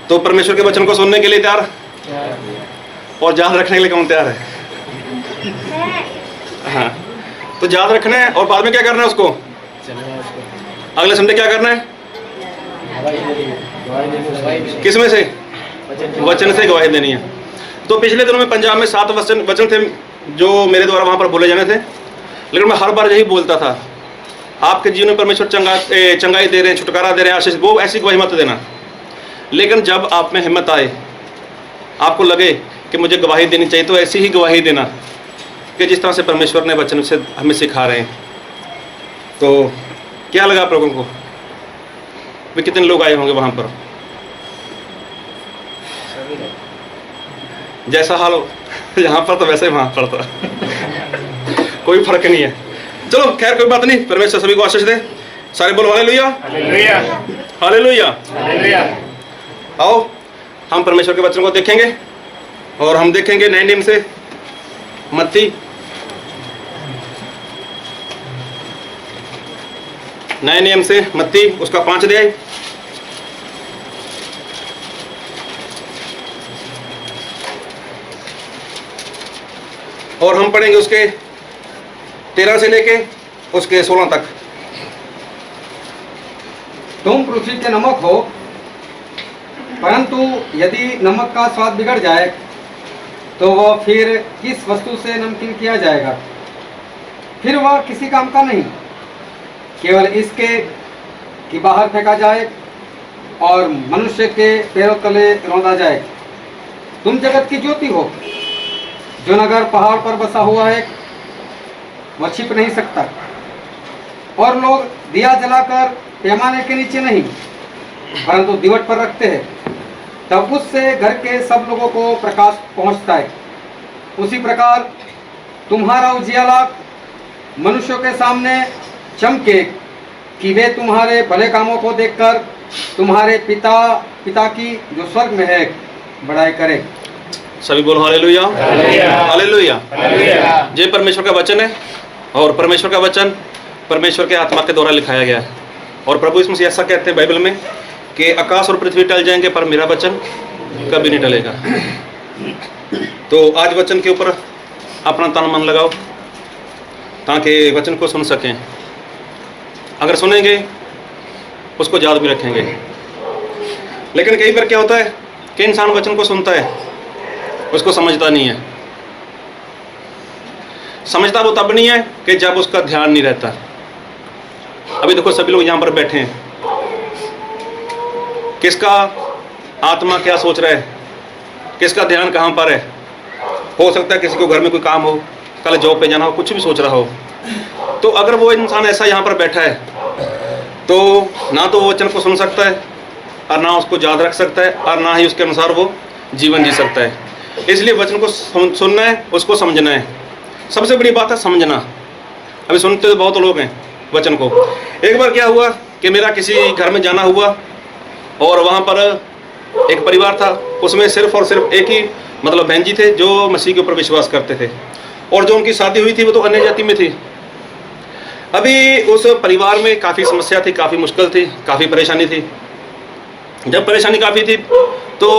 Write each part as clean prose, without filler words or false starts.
तो परमेश्वर के वचन को सुनने के लिए तैयार और याद रखने के लिए कौन तैयार है? हाँ, तो याद रखना है और बाद में क्या करना है उसको? अगले संडे क्या करना है? किस में से? वचन से गवाही देनी है। तो पिछले दिनों में पंजाब में 7 वचन थे जो मेरे द्वारा वहाँ पर बोले जाने थे, लेकिन मैं हर बार यही बोलता था, आपके जीवन में परमेश्वर चंगाई दे रहे हैं, छुटकारा दे रहे हैं, आशीष, वो ऐसी गवाही मत देना। लेकिन जब आप में हिम्मत आए, आपको लगे कि मुझे गवाही देनी चाहिए, तो ऐसी ही गवाही देना कि जिस तरह से परमेश्वर ने वचन से हमें सिखा रहे हैं। तो क्या लगा आप लोगों को? वे कितने लोग आए होंगे वहाँ पर? जैसा हाल हो यहाँ पर तो वैसे वहाँ पर था कोई फर्क नहीं है। चलो खैर कोई बात नहीं, परमेश्वर सभी को आशीष दे। सारे बोलो हालेलुया, हालेलुया, हालेलुया, हालेलुया। आओ हम परमेश्वर के वचन को देखेंगे और हम देखेंगे नए नियम से मत्ती, नए नियम से मत्ती उसका 5 अध्याय, और हम पढ़ेंगे उसके 13 से लेके उसके 16 तक। तुम पृथ्वी के नमक हो, परंतु यदि नमक का स्वाद बिगड़ जाए तो वह फिर किस वस्तु से नमकीन किया जाएगा? फिर वह किसी काम का नहीं, केवल इसके कि बाहर फेंका जाए और मनुष्य के पैरों तले रौंदा जाए। तुम जगत की ज्योति हो। जो नगर पहाड़ पर बसा हुआ है वह छिप नहीं सकता, और लोग दिया जलाकर पैमाने के नीचे नहीं परंतु दीवट पर रखते हैं, तब उससे घर के सब लोगों को प्रकाश पहुंचता है। उसी प्रकार तुम्हारा उजियाला मनुष्यों के सामने चमके कि वे तुम्हारे भले कामों को देखकर तुम्हारे पिता की जो स्वर्ग में है बड़ाई करें। सभी बोलो हालेलुया, हालेलुया। ये परमेश्वर का वचन है, और परमेश्वर का वचन परमेश्वर के आत्मा के द्वारा लिखाया गया है। और प्रभु यीशु मसीह ऐसा कहते हैं बाइबल में कि आकाश और पृथ्वी टल जाएंगे पर मेरा वचन कभी नहीं टलेगा। तो आज वचन के ऊपर अपना तन मन लगाओ ताकि वचन को सुन सकें। अगर सुनेंगे उसको याद भी रखेंगे। लेकिन कई बार क्या होता है कि इंसान वचन को सुनता है, उसको समझता नहीं है। समझता वो तब नहीं है कि जब उसका ध्यान नहीं रहता। अभी देखो सभी लोग यहाँ पर बैठे हैं, किसका आत्मा क्या सोच रहा है, किसका ध्यान कहाँ पर है? हो सकता है किसी को घर में कोई काम हो, कल जॉब पे जाना हो, कुछ भी सोच रहा हो। तो अगर वो इंसान ऐसा यहाँ पर बैठा है तो ना तो वो वचन को सुन सकता है और ना उसको याद रख सकता है और ना ही उसके अनुसार वो जीवन जी सकता है। इसलिए वचन को सुनना है, उसको समझना है। सबसे बड़ी बात है समझना। अभी सुनते तो बहुत लोग हैं वचन को। एक बार क्या हुआ कि मेरा किसी घर में जाना हुआ और वहाँ पर एक परिवार था, उसमें सिर्फ और सिर्फ एक ही मतलब बहन जी थे जो मसीह के ऊपर विश्वास करते थे, और जो उनकी शादी हुई थी वो तो अन्य जाति में थी। अभी उस परिवार में काफ़ी समस्या थी, काफ़ी मुश्किल थी, काफ़ी परेशानी थी। जब परेशानी काफ़ी थी तो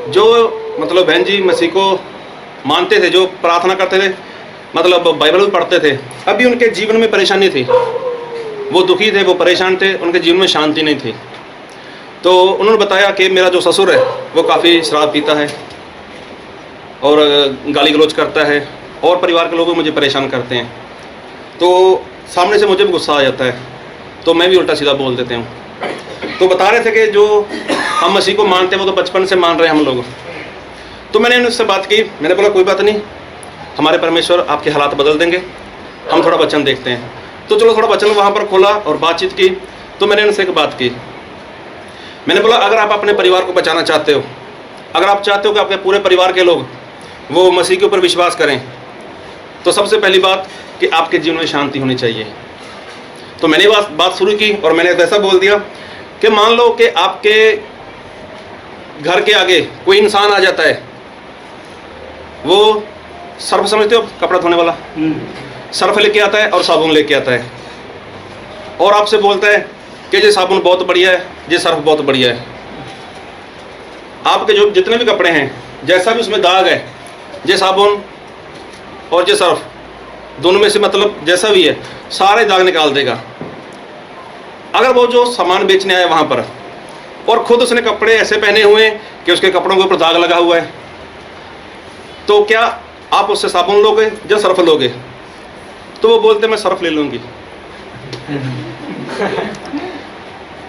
जो मतलब बहन जी मसीह को मानते थे, जो प्रार्थना करते थे, मतलब बाइबल भी पढ़ते थे, अभी उनके जीवन में परेशानी थी। वो दुखी थे, वो परेशान थे, उनके जीवन में शांति नहीं थी। तो उन्होंने बताया कि मेरा जो ससुर है वो काफ़ी शराब पीता है और गाली गलौज करता है, और परिवार के लोग भी मुझे परेशान करते हैं। तो सामने से मुझे भी गुस्सा आ जाता है, तो मैं भी उल्टा सीधा बोल देते हूँ। तो बता रहे थे कि जो हम मसीह को मानते हैं वो तो बचपन से मान रहे हैं हम लोग। तो मैंने उनसे बात की, मैंने बोला कोई बात नहीं, हमारे परमेश्वर आपके हालात बदल देंगे, हम थोड़ा वचन देखते हैं। तो चलो थोड़ा वचन वहाँ पर खोला और बातचीत की। तो मैंने उनसे एक बात की, मैंने बोला अगर आप अपने परिवार को बचाना चाहते हो, अगर आप चाहते हो कि आपके पूरे परिवार के लोग वो मसीह के ऊपर विश्वास करें, तो सबसे पहली बात कि आपके जीवन में शांति होनी चाहिए। तो मैंने बात शुरू की और मैंने ऐसा बोल दिया कि मान लो कि आपके घर के आगे कोई इंसान आ जाता है, वो सर्फ समझते हो, कपड़ा धोने वाला, सर्फ लेके आता है और साबुन लेके आता है, और आपसे बोलता है कि ये साबुन बहुत बढ़िया है, ये सर्फ बहुत बढ़िया है। आपके जो जितने भी कपड़े हैं, जैसा भी उसमें दाग है, जे साबुन और जे सर्फ, दोनों में से मतलब जैसा भी है, सारे दाग निकाल देगा। अगर वो जो सामान बेचने आया वहाँ पर और खुद उसने कपड़े ऐसे पहने हुए हैं कि उसके कपड़ों के ऊपर दाग लगा हुआ है, तो क्या आप उससे साबुन लोगे या सर्फ लोगे? तो वो बोलते मैं सर्फ ले लूँगी।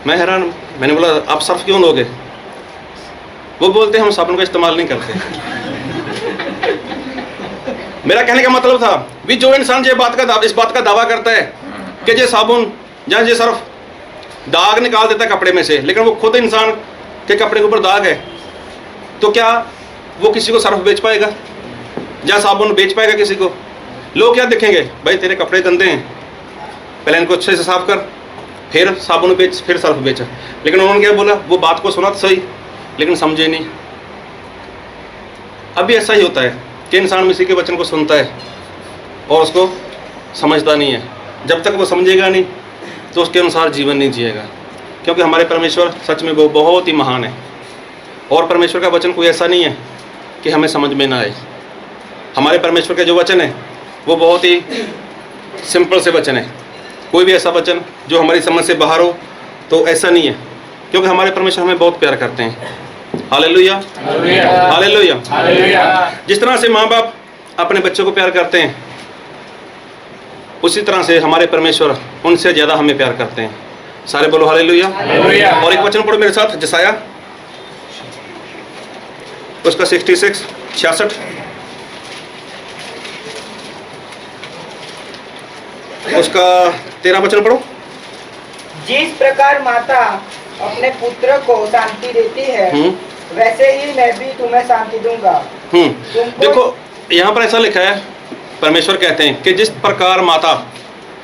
मैं हैरान, मैंने बोला आप सर्फ क्यों लोगे? वो बोलते हम साबुन का इस्तेमाल नहीं करते। मेरा कहने का मतलब था भी जो इंसान इस बात का दावा करता है कि ये साबुन या ये सर्फ दाग निकाल देता है कपड़े में से, लेकिन वो खुद इंसान के कपड़े के ऊपर दाग है, तो क्या वो किसी को सर्फ बेच पाएगा या साबुन बेच पाएगा किसी को? लोग क्या देखेंगे, भाई तेरे कपड़े गंदे हैं, पहले इनको अच्छे से साफ कर, फिर साबुन बेच, फिर सर्फ बेच। लेकिन उन्होंने क्या बोला, वो बात को सुना तो सही लेकिन समझे नहीं। अभी ऐसा ही होता है कि इंसान मसीह के वचन को सुनता है और उसको समझता नहीं है। जब तक वो समझेगा नहीं तो उसके अनुसार जीवन नहीं जिएगा, क्योंकि हमारे परमेश्वर सच में वो बहुत ही महान है और परमेश्वर का वचन कोई ऐसा नहीं है कि हमें समझ में ना आए। हमारे परमेश्वर के जो वचन है वो बहुत ही सिंपल से वचन है। कोई भी ऐसा वचन जो हमारी समझ से बाहर हो तो ऐसा नहीं है, क्योंकि हमारे परमेश्वर हमें बहुत प्यार करते हैं। Hallelujah, hallelujah. जिस तरह से माँ बाप अपने बच्चों को प्यार करते हैं, उसी तरह से हमारे परमेश्वर उनसे ज़्यादा हमें प्यार करते हैं। सारे बोलो हालेलुया। और एक वचन पढ़ो मेरे साथ, जसाया उसका 66 उसका 13 वचन पढ़ो। जिस प्रकार माता अपने पुत्र को शांति देती है, वैसे ही मैं भी तुम्हें शांति दूंगा। देखो यहाँ पर ऐसा लिखा है, परमेश्वर कहते हैं कि जिस प्रकार माता,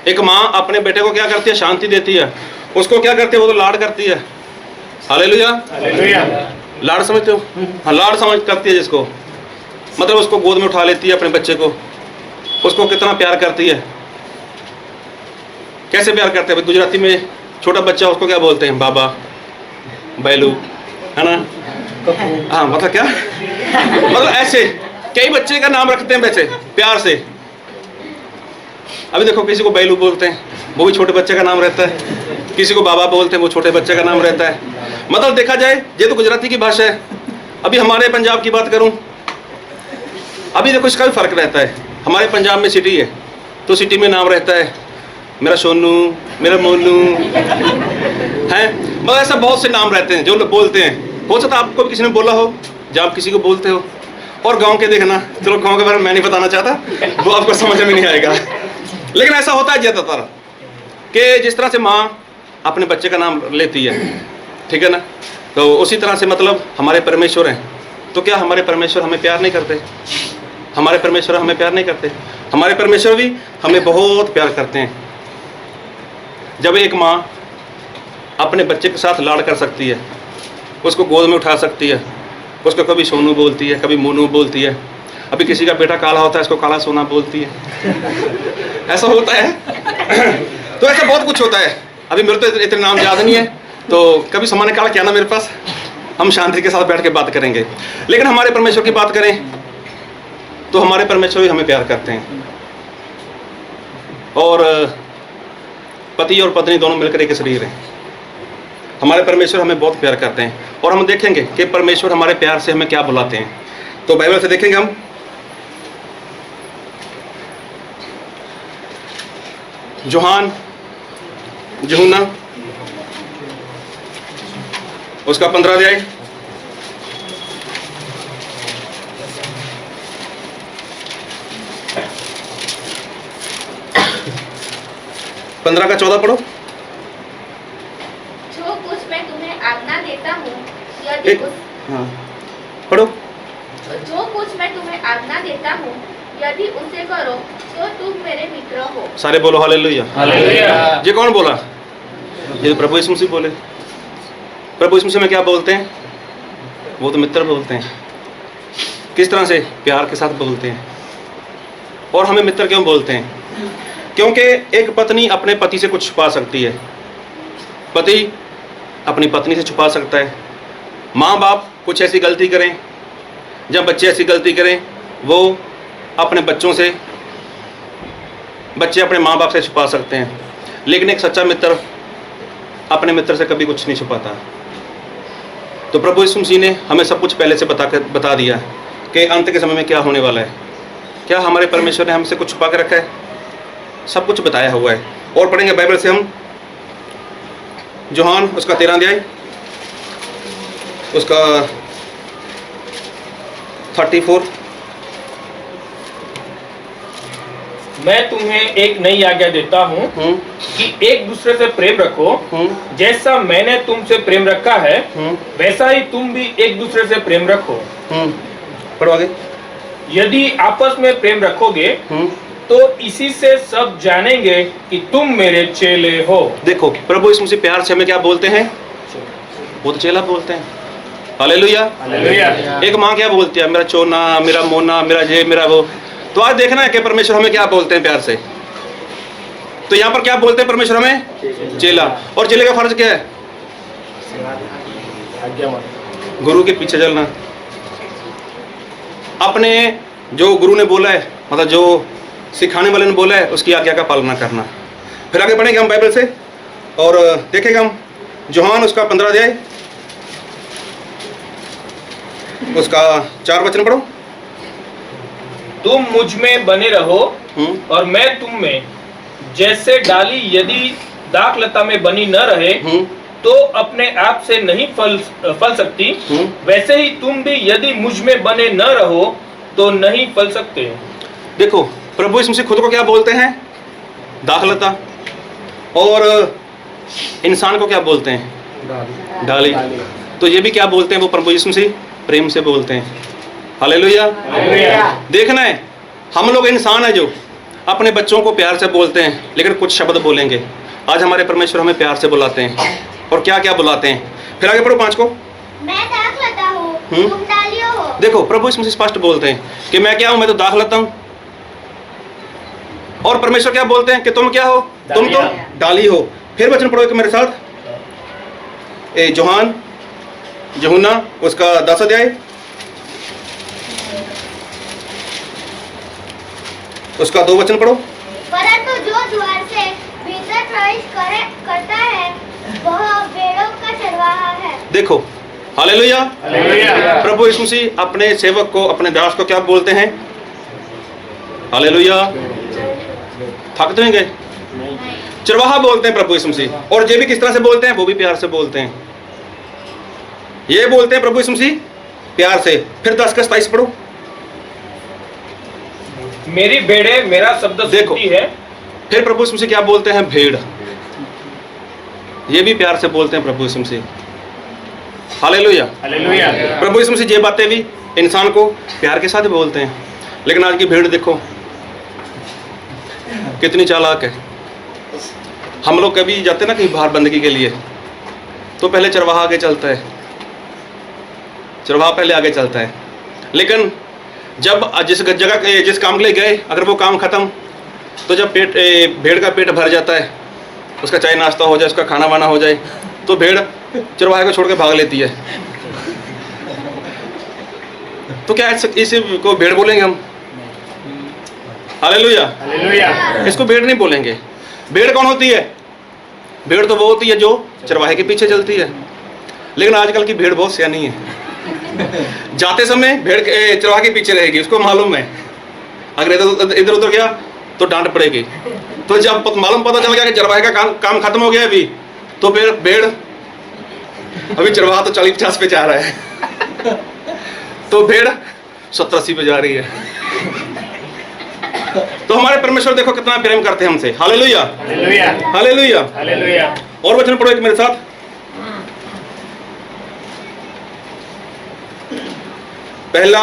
एक माँ अपने बेटे को क्या करती है, शांति देती है। उसको क्या करती है, वो तो लाड करती है। हालेलुया, लाड समझते हो? हाँ, लाड समझ करती है जिसको, मतलब उसको गोद में उठा लेती है अपने बच्चे को, उसको कितना प्यार करती है। कैसे प्यार करते हैं? गुजराती में छोटा बच्चा उसको क्या बोलते हैं, बाबा, बैलू, है ना? हाँ, मतलब क्या, मतलब ऐसे कई बच्चे का नाम रखते हैं वैसे प्यार से। अभी देखो किसी को बैलू बोलते हैं, वो भी छोटे बच्चे का नाम रहता है, किसी को बाबा बोलते हैं, वो छोटे बच्चे का नाम रहता है। मतलब देखा जाए ये तो गुजराती की भाषा है। अभी हमारे पंजाब की बात करूं, अभी देखो इसका भी फर्क रहता है। हमारे पंजाब में सिटी है तो सिटी में नाम रहता है मेरा सोनू, मेरा मोनू, हैं, मतलब ऐसा बहुत से नाम रहते हैं जो लोग बोलते हैं। हो सकता है आपको भी किसी ने बोला हो जब आप किसी को बोलते हो। और गांव के देखना, चलो गांव के बारे में मैं नहीं बताना चाहता, वो आपको समझ में नहीं आएगा, लेकिन ऐसा होता है ज़्यादातर कि जिस तरह से माँ अपने बच्चे का नाम लेती है, ठीक है ना, तो उसी तरह से मतलब हमारे परमेश्वर हैं। तो क्या हमारे परमेश्वर हमें प्यार नहीं करते? हमारे परमेश्वर हमें प्यार नहीं करते? हमारे परमेश्वर भी हमें बहुत प्यार करते हैं। जब एक माँ अपने बच्चे के साथ लाड़ कर सकती है, उसको गोद में उठा सकती है, उसको कभी सोनू बोलती है, कभी मोनू बोलती है, अभी किसी का बेटा काला होता है इसको काला सोना बोलती है, ऐसा होता है। तो ऐसा बहुत कुछ होता है। अभी मेरे तो इतने नाम याद नहीं है, तो कभी समय निकाल के आना मेरे पास, हम शांति के साथ बैठ के बात करेंगे। लेकिन हमारे परमेश्वर की बात करें तो हमारे परमेश्वर भी हमें प्यार करते हैं, और पति और पत्नी दोनों मिलकर एक शरीर हैं। हमारे परमेश्वर हमें बहुत प्यार करते हैं, और हम देखेंगे कि परमेश्वर हमारे प्यार से हमें क्या बुलाते हैं। तो बाइबल से देखेंगे हम, यूहन्ना उसका 15 अध्याय, पंद्रह का 14 पढ़ो। जो कुछ मैं तुम्हें आज्ञा देता हूँ हाँ पढ़ो। जो कुछ मैं तुम्हें आज्ञा देता हूँ यदि उसे करो तो तुम मेरे मित्र हो। सारे बोलो हालेलुया। हालेलुया। ये कौन बोला? ये तो प्रभु यीशु मसीह बोले। प्रभु यीशु मसीह में क्या बोलते हैं? वो तो मित्र बोलते हैं। किस तरह से? प्यार के साथ बोलते हैं। और हमें मित्र क्यों बोलते हैं? क्योंकि एक पत्नी अपने पति से कुछ छुपा सकती है, पति अपनी पत्नी से छुपा सकता है, माँ बाप कुछ ऐसी गलती करें, जब बच्चे ऐसी गलती करें वो अपने बच्चों से, बच्चे अपने माँ बाप से छुपा सकते हैं, लेकिन एक सच्चा मित्र अपने मित्र से कभी कुछ नहीं छुपाता। तो प्रभु यीशु मसीह ने हमें सब कुछ पहले से बता दिया कि अंत के समय में क्या होने वाला है। क्या हमारे परमेश्वर ने हमसे कुछ छुपा के रखा है? सब कुछ बताया हुआ है। और पढ़ेंगे बाइबल से हम यूहन्ना उसका 13 अध्याय उसका 34। मैं तुम्हें एक नई आज्ञा देता हूँ कि एक दूसरे से प्रेम रखो। जैसा मैंने तुमसे प्रेम रखा है वैसा ही तुम भी एक दूसरे से प्रेम रखो। पढ़ो आगे। यदि आपस में प्रेम रखोगे तो इसी से सब जानेंगे कि तुम मेरे चेले हो। देखो प्रभु यीशु मसीह प्यार से हमें क्या बोलते हैं? वो तो चेला बोलते हैं। हालेलुया। एक माँ क्या बोलती है? मेरा चोना, मेरा मोना, मेरा ये, मेरा वो। तो आज देखना है कि परमेश्वर हमें क्या बोलते हैं प्यार से। तो यहाँ पर क्या बोलते हैं परमेश्वर हमें? चेला। और चेले का फर्ज क्या है? गुरु के पीछे चलना। अपने जो गुरु ने बोला है, मतलब जो सिखाने वाले ने बोला है, उसकी आज्ञा का पालना करना। फिर आगे बढ़ेंगे हम बाइबल से और देखेंगे हम यूहन्ना उसका 15 अध्याय उसका 4 वचन पढ़ो। तुम मुझ में बने रहो और मैं तुम में। जैसे डाली यदि दाखलता में बनी न रहे तो अपने आप से नहीं फल सकती, वैसे ही तुम भी यदि मुझ में बने न रहो तो नहीं फल सकते। देखो प्रभु यीशु मसीह खुद को क्या बोलते हैं? दाखलता। और इंसान को क्या बोलते हैं? डाली। तो ये भी क्या बोलते हैं वो प्रभु यीशु मसीह? प्रेम से बोलते हैं। हालेलुया। देखना है, हम लोग इंसान है जो अपने बच्चों को प्यार से बोलते हैं, लेकिन कुछ शब्द बोलेंगे। आज हमारे परमेश्वर हमें प्यार से बुलाते हैं। और क्या क्या बुलाते हैं? फिर आगे पढ़ो 5 को। मैं दाखलता हूँ, तुम डालियों हो। देखो प्रभु यीशु मसीह स्पष्ट बोलते हैं कि मैं क्या हूं? मैं तो दाखलता हूं। और परमेश्वर क्या बोलते हैं कि तुम क्या हो? तुम तो डाली हो। फिर वचन पढ़ो मेरे साथ, यूहन्ना उसका 10 अध्याय उसका 2 वचन पढ़ो। परंतु जो द्वार से भीतर प्रवेश करता है वह भेड़ों का चरवाहा है। देखो हालेलुया। प्रभु यीशु मसीह अपने सेवक को, अपने दास को क्या बोलते हैं? हालेलुया। थक तो नहीं गए? चरवाहा बोलते हैं प्रभु यीशु मसीह। और ये भी किस तरह से बोलते हैं? वो भी प्यार से बोलते हैं। ये बोलते हैं प्रभु यीशु मसीह प्यार से। फिर 10 का 27 पढ़ो। मेरी भेड़े मेरा शब्द सुनती है। फिर प्रभु यीशु मसीह क्या बोलते हैं? भेड़। ये भी प्यार से बोलते हैं प्रभु यीशु मसीह। हालेलुया। प्रभु यीशु मसीह ये बातें भी इंसान को प्यार के साथ बोलते हैं। लेकिन आज की भीड़ देखो कितनी चालाक है। हम लोग कभी जाते ना कहीं बाहर बंदगी के लिए, तो पहले चरवाहा आगे चलता है। चरवाहा पहले आगे चलता है। लेकिन जब जिस जगह जिस काम के लिए गए, अगर वो काम खत्म, तो जब भेड़ का पेट भर जाता है, उसका चाय नाश्ता हो जाए, उसका खाना वाना हो जाए, तो भेड़ चरवाहे को छोड़ के भाग लेती है। तो क्या इस को भेड़ बोलेंगे हम? हालेलुया। इसको भेड़ नहीं बोलेंगे। भेड़ कौन होती है? भेड़ तो वो होती है जो चरवाहे के पीछे चलती है। लेकिन आजकल की भेड़ बहुत सियानी है। जाते समय भेड़ चरवाहे के पीछे रहेगी, उसको मालूम है अगर इधर उधर गया तो डांट पड़ेगी। तो जब मालूम पता चल गया कि चरवाहे का काम खत्म हो गया अभी, तो फिर भेड़, अभी चरवाहा तो 40-50 पे जा रहा है, तो भेड़ 70-80 पे जा रही है। तो हमारे परमेश्वर देखो कितना प्रेम करते हैं हमसे। हालेलुया। हालेलुया। और वचन पढ़ो एक मेरे साथ। पहला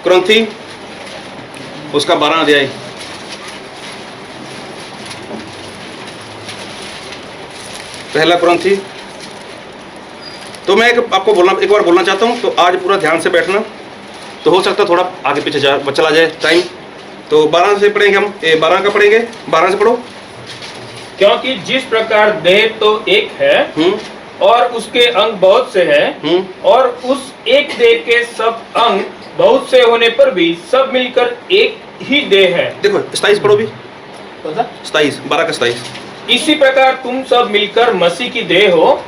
कुरिन्थी उसका 12 अध्याय पहला कुरिन्थी। तो मैं एक बार बोलना चाहता हूँ, तो आज पूरा ध्यान से बैठना। तो हो सकता है थोड़ा आगे पीछे चला जाए टाइम। तो 12 से पढ़ेंगे हम। 12 का पढ़ेंगे, 12 से पढ़ो। क्योंकि जिस प्रकार देह तो एक है और उसके अंग बहुत से हैं, और उस एक देह के सब अंग बहुत से होने पर भी सब मिलकर एक ही देह है। देखो 27 पढ़ो भी, 27 12 का 27। इसी प्रकार तुम सब मिलकर मसीह की देह हो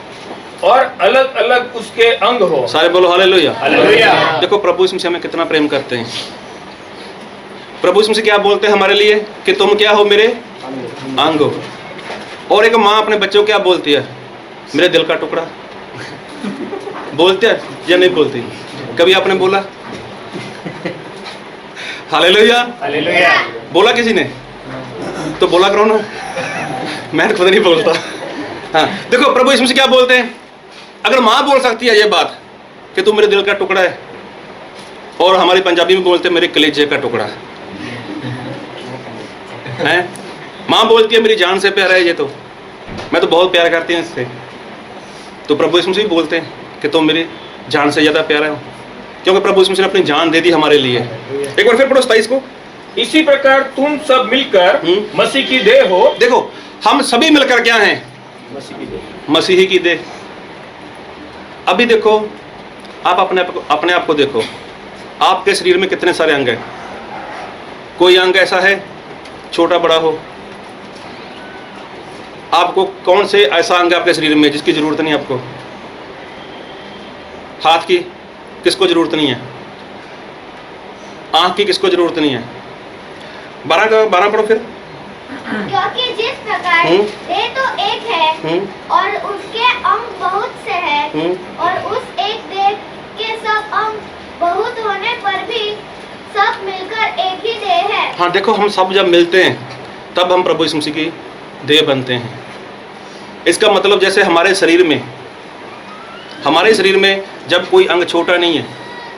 और अलग अलग उसके अंग हो। सारे बोलो हालेलुया। हालेलुया। देखो प्रभु यीशु मसीह हमें कितना प्रेम करते हैं। प्रभु यीशु मसीह क्या बोलते हैं हमारे लिए कि तुम क्या हो, मेरे अंग हो। और एक माँ अपने बच्चों को क्या बोलती है, मेरे दिल का टुकड़ा। बोलते हैं या नहीं बोलती? कभी आपने बोला हालेलुया? हालेलुया। बोला किसी ने? तो बोला करो ना, मैं खुद नहीं बोलता। हाँ देखो प्रभु यीशु मसीह क्या बोलते हैं। अगर माँ बोल सकती है ये बात कि तू मेरे दिल का टुकड़ा है, और हमारी पंजाबी में बोलते हैं मेरे कलेजे का टुकड़ा है। माँ बोलती है मेरी जान से प्यारा है ये, तो मैं तो बहुत प्यार करती हूँ इससे। तो प्रभु यीशु मसीह बोलते हैं कि तुम मेरी जान से ज़्यादा प्यारा हो, क्योंकि प्रभु यीशु मसीह ने अपनी जान दे दी हमारे लिए। एक बार फिर पढ़ो 27 को। इसी प्रकार तुम सब मिलकर मसीह की देह हो। देखो हम सभी मिलकर क्या हैं? मसीही की देह। अभी देखो आप अपने आप को देखो, आपके शरीर में कितने सारे अंग हैं। कोई अंग ऐसा है छोटा बड़ा हो? आपको कौन से ऐसा अंग है आपके शरीर में जिसकी जरूरत नहीं आपको? हाथ की किसको जरूरत नहीं है? आंख की किसको जरूरत नहीं है? 12 पढ़ो फिर। क्योंकि जिस प्रकार देह तो एक है और उसके अंग बहुत से हैं, और उस एक देह के सब अंग बहुत होने पर भी सब मिलकर एक ही देह है। हाँ देखो हम सब जब मिलते हैं तब हम प्रभु यीशु मसीह की देह बनते हैं। इसका मतलब जैसे हमारे शरीर में जब कोई अंग छोटा नहीं है,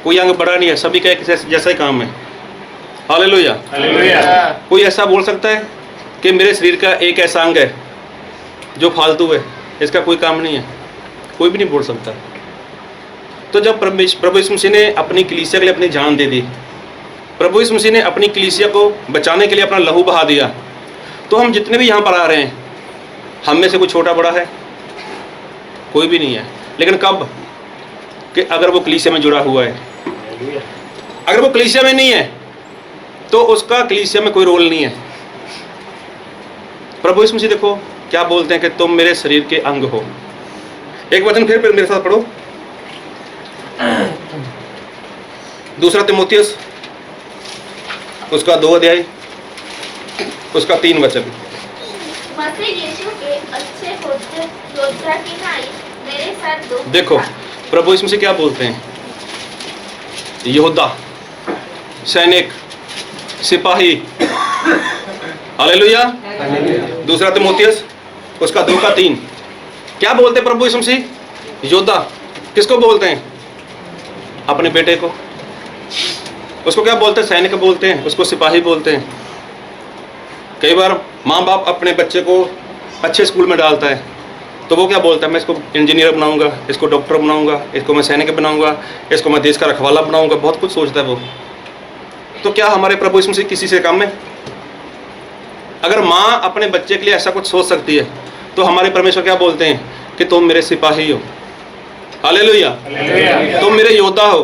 कोई अंग बड़ा नहीं है, सभी का एक जैसा ही काम है। हालेलुया। हालेलुया। कोई ऐसा बोल सकता है कि मेरे शरीर का एक ऐसा अंग है जो फालतू है, इसका कोई काम नहीं है? कोई भी नहीं बोल सकता। तो जब प्रभु यीशु मसीह ने अपनी कलीसिया के लिए अपनी जान दे दी, प्रभु यीशु मसीह ने अपनी कलीसिया को बचाने के लिए अपना लहू बहा दिया, तो हम जितने भी यहाँ पर आ रहे हैं हम में से कोई छोटा बड़ा है? कोई भी नहीं है। लेकिन कब? कि अगर वो कलीसिया में जुड़ा हुआ है। अगर वो कलीसिया में नहीं है तो उसका कलीसिया में कोई रोल नहीं है। प्रभु यीशु मसीह देखो क्या बोलते हैं कि तुम मेरे शरीर के अंग हो। एक वचन फिर मेरे साथ पढ़ो, 2 तीमुथियुस उसका 2 अध्याय उसका 3 वचन। मसीह यीशु के अच्छे योद्धा की नाई मेरे साथ दुख देखो उठा। प्रभु यीशु मसीह क्या बोलते हैं? योद्धा, सैनिक, सिपाही। हालेलुया। 2 तीमुथियुस उसका 2 का 3 क्या बोलते हैं प्रभु यीशु मसीह? योद्धा। किसको बोलते हैं? अपने बेटे को। उसको क्या बोलते हैं? सैनिक बोलते हैं, उसको सिपाही बोलते हैं। कई बार माँ बाप अपने बच्चे को अच्छे स्कूल में डालता है तो वो क्या बोलता है? मैं इसको इंजीनियर बनाऊंगा, इसको डॉक्टर बनाऊंगा, इसको मैं सैनिक बनाऊंगा, इसको मैं देश का रखवाला बनाऊंगा। बहुत कुछ सोचता है वो। तो क्या हमारे प्रभु यीशु मसीह किसी से कम है? अगर माँ अपने बच्चे के लिए ऐसा कुछ सोच सकती है तो हमारे परमेश्वर क्या बोलते हैं कि तुम मेरे सिपाही हो। हालेलुया। तुम मेरे योद्धा हो,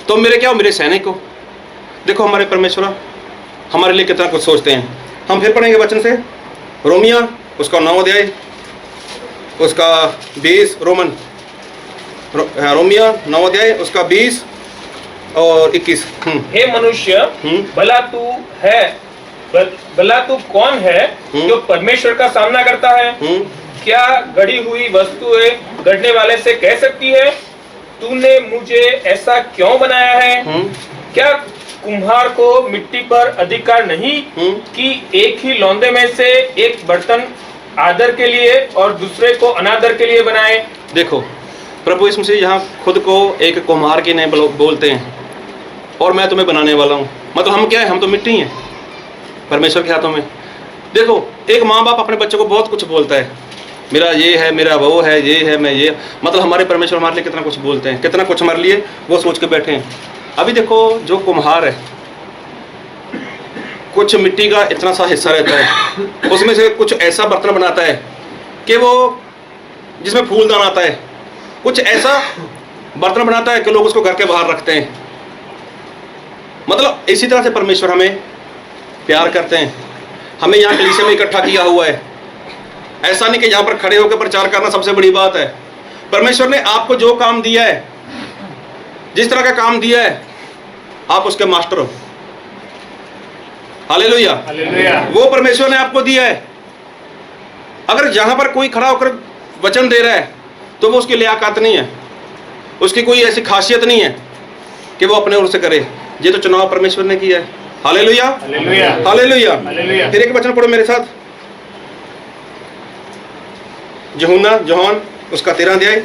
तुम मेरे क्या हो? मेरे सैनिक हो। देखो हमारे परमेश्वर हमारे लिए कितना कुछ सोचते हैं। हम फिर पढ़ेंगे वचन से, रोमिया उसका 9 अध्याय उसका 20, रोमिया 9 अध्याय उसका 20 और 21। हे मनुष्य, भला तू कौन है जो परमेश्वर का सामना करता है? क्या गढ़ी हुई वस्तुएं गढ़ने वाले से कह सकती है तूने मुझे ऐसा क्यों बनाया है? क्या कुम्हार को मिट्टी पर अधिकार नहीं कि एक ही लौंदे में से एक बर्तन आदर के लिए और दूसरे को अनादर के लिए बनाए? देखो प्रभु यीशु मसीह यहाँ खुद को एक कुम्हार की नहीं बोलते हैं, और मैं तुम्हें बनाने वाला हूँ। मतलब हम क्या है? हम तो मिट्टी हैं परमेश्वर के हाथों में। देखो एक माँ बाप अपने बच्चों को बहुत कुछ बोलता है, मेरा ये है, मेरा वो है, ये है, मैं ये। मतलब हमारे परमेश्वर हमारे लिए कितना कुछ बोलते हैं, कितना कुछ हमारे लिए वो सोच के बैठे हैं। अभी देखो जो कुम्हार है, कुछ मिट्टी का इतना सा हिस्सा रहता है, उसमें से कुछ ऐसा बर्तन बनाता है कि वो जिसमें फूलदान आता है, कुछ ऐसा बर्तन बनाता है कि लोग उसको घर के बाहर रखते हैं। मतलब इसी तरह से परमेश्वर हमें प्यार करते हैं, हमें यहाँ कलीसिया में इकट्ठा किया हुआ है। ऐसा नहीं कि यहाँ पर खड़े होकर प्रचार करना सबसे बड़ी बात है। परमेश्वर ने आपको जो काम दिया है, जिस तरह का काम दिया है, आप उसके मास्टर हो। हालेलुया, वो परमेश्वर ने आपको दिया है। अगर जहां पर कोई खड़ा होकर वचन दे रहा है तो वो उसकी लियाकत नहीं है, उसकी कोई ऐसी खासियत नहीं है कि वो अपने ओर से करे। ये तो चुनाव परमेश्वर ने किया है। Hallelujah, hallelujah. फिर एक वचन पढ़ो मेरे साथ, यूहन्ना उसका 13 अध्याय,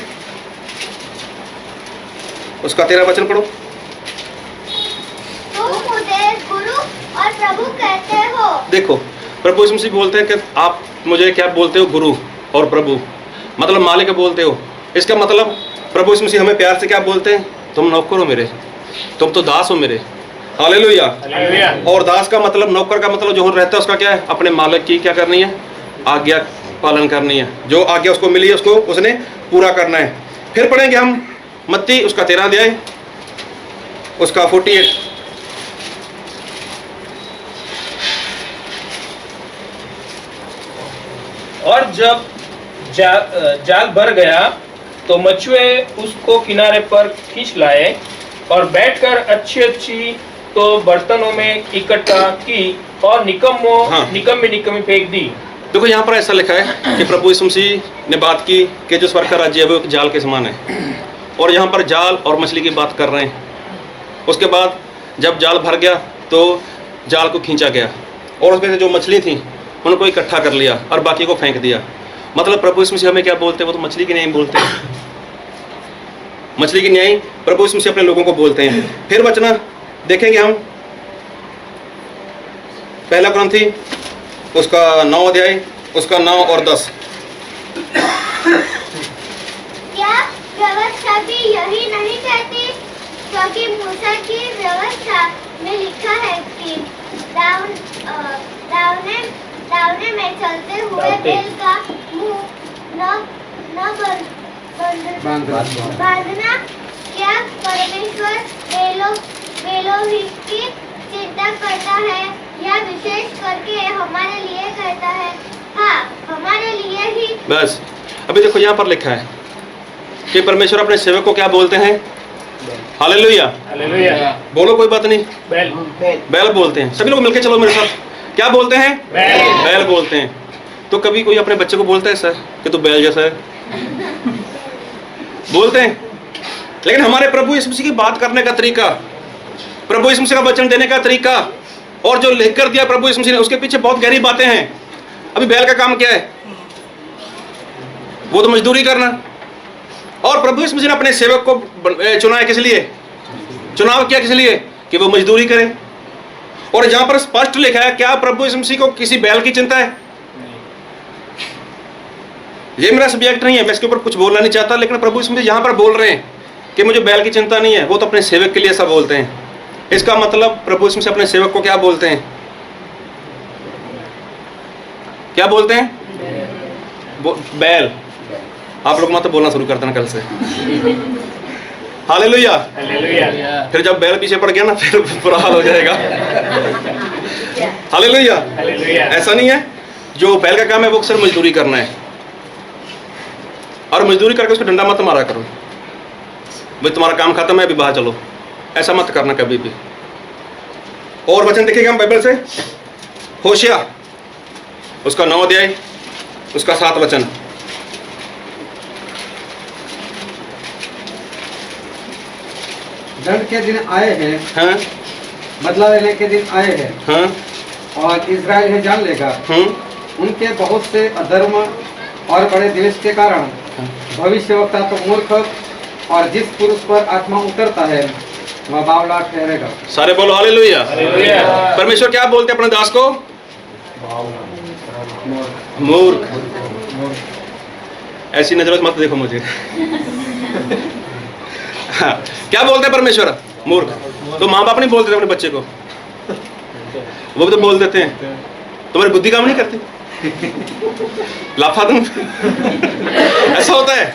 उसका 13 वचन पढ़ो। तुम मुझे गुरु और प्रभु कहते हो। देखो, प्रभु यीशु मसीह बोलते हैं कि आप मुझे क्या बोलते हो, गुरु और प्रभु, मतलब मालिक बोलते हो। इसका मतलब प्रभु यीशु मसीह हमें प्यार से क्या बोलते हैं, तुम नौकर हो मेरे, तुम तो दास हो मेरे। हालेलुया। और दास का मतलब, नौकर का मतलब जो रहता है उसका क्या है, अपने मालिक की क्या करनी है, आज्ञा पालन करनी है। जो आज्ञा उसको मिली है उसको उसने पूरा करना है। फिर पढ़ेंगे हम मत्ती उसका 13 अध्याय, उसका 48। और जब जाल भर गया तो मछुए उसको किनारे पर खींच लाए और बैठकर अच्छी तो बर्तनों में इकट्ठा की और निकम्मी फेंक दी। देखो यहाँ पर ऐसा लिखा है कि प्रभु यीशु मसीह ने बात की कि जो स्वर्ग का राज्य है वो एक जाल के समान है, और यहाँ पर जाल और मछली की बात कर रहे हैं। उसके बाद जब जाल भर गया तो जाल को खींचा गया और उसमें से जो मछली थी उनको इकट्ठा कर लिया और बाकी को फेंक दिया। मतलब प्रभु यीशु मसीह हमें क्या बोलते हैं, वो तो मछली की न्याय बोलते हैं। मछली की न्याय प्रभु यीशु मसीह अपने लोगों को बोलते हैं। फिर वचन देखेंगे हम, पहला कुरिन्थी उसका 9 अध्याय, उसका 9 और 10। क्या व्यवस्था भी यही नहीं कहती? क्योंकि मूसा की व्यवस्था में लिखा है कि दावने में चलते हुए बैल का मुंह न बांधना। क्या परमेश्वर बैलों ही की चिंता करता है या विशेष करके हमारे लिए कहता है? हाँ, हमारे लिए ही। बस अभी देखो यहाँ पर लिखा है कि परमेश्वर अपने सेवक को क्या बोलते हैं, हालेलुया, बोलो कोई बात नहीं, बैल बोलते हैं। सभी लोग मिलके चलो मेरे साथ, क्या बोलते हैं, बैल बोलते हैं। तो कभी कोई अपने बच्चे को बोलता है सर कि तू बैल जैसा है, बोलते हैं। लेकिन हमारे प्रभु यीशु मसीह की बात करने का तरीका, प्रभु यीशु मसीह का वचन देने का तरीका और जो लिख कर दिया प्रभु यीशु मसीह ने, उसके पीछे बहुत गहरी बातें हैं। अभी बैल का काम क्या है, वो तो मजदूरी करना। और प्रभु यीशु मसीह ने अपने सेवक को चुना है किस लिए, चुनाव किया किस लिए, कि वो मजदूरी करे। और जहां पर स्पष्ट लिखा है, क्या प्रभु यीशु मसीह को किसी बैल की चिंता है? ये मेरा सब्जेक्ट नहीं है, मैं इसके ऊपर कुछ बोलना नहीं चाहता, लेकिन प्रभु यीशु मसीह यहाँ पर बोल रहे हैं कि मुझे बैल की चिंता नहीं है। वो तो अपने सेवक के लिए ऐसा बोलते हैं। इसका मतलब प्रभु यीशु मसीह अपने सेवक को क्या बोलते हैं, क्या बोलते हैं, बैल। आप लोग मत बोलना शुरू कर देना कल से। हालेलुया। फिर जब बैल पीछे पड़ गया ना, फिर बुरा हाल हो जाएगा। हालेलुया। ऐसा नहीं है, जो बैल का काम है वो सिर्फ मजदूरी करना है, और मजदूरी करके उसको डंडा मत मारा करो, भाई तुम्हारा काम खत्म है अभी बाहर चलो, ऐसा मत करना कभी भी। और वचन देखेंगे हम बाइबल से, होशिया उसका 9 अध्याय, उसका 7 वचन। दंड के दिन आए हैं, हाँ बदला लेने के दिन आए हैं, हाँ और इजराइल यह जान लेगा उनके बहुत से अधर्म और बड़े द्वेष के कारण भविष्यवक्ता तो मूर्ख, और जिस पुरुष पर आत्मा उतरता है वह बावला ठहरेगा। सारे बोलो हालेलुया। परमेश्वर क्या बोलते हैं अपने दास को, मूर्ख। ऐसी नजरों से मत देखो मुझे। हाँ, क्या बोलते हैं परमेश्वर, मूर्ख। तो माँ बाप नहीं बोलते थे अपने बच्चे को, वो भी तो बोल देते हैं, तुम्हारी बुद्धि काम नहीं करती। लाफा दूं? ऐसा होता है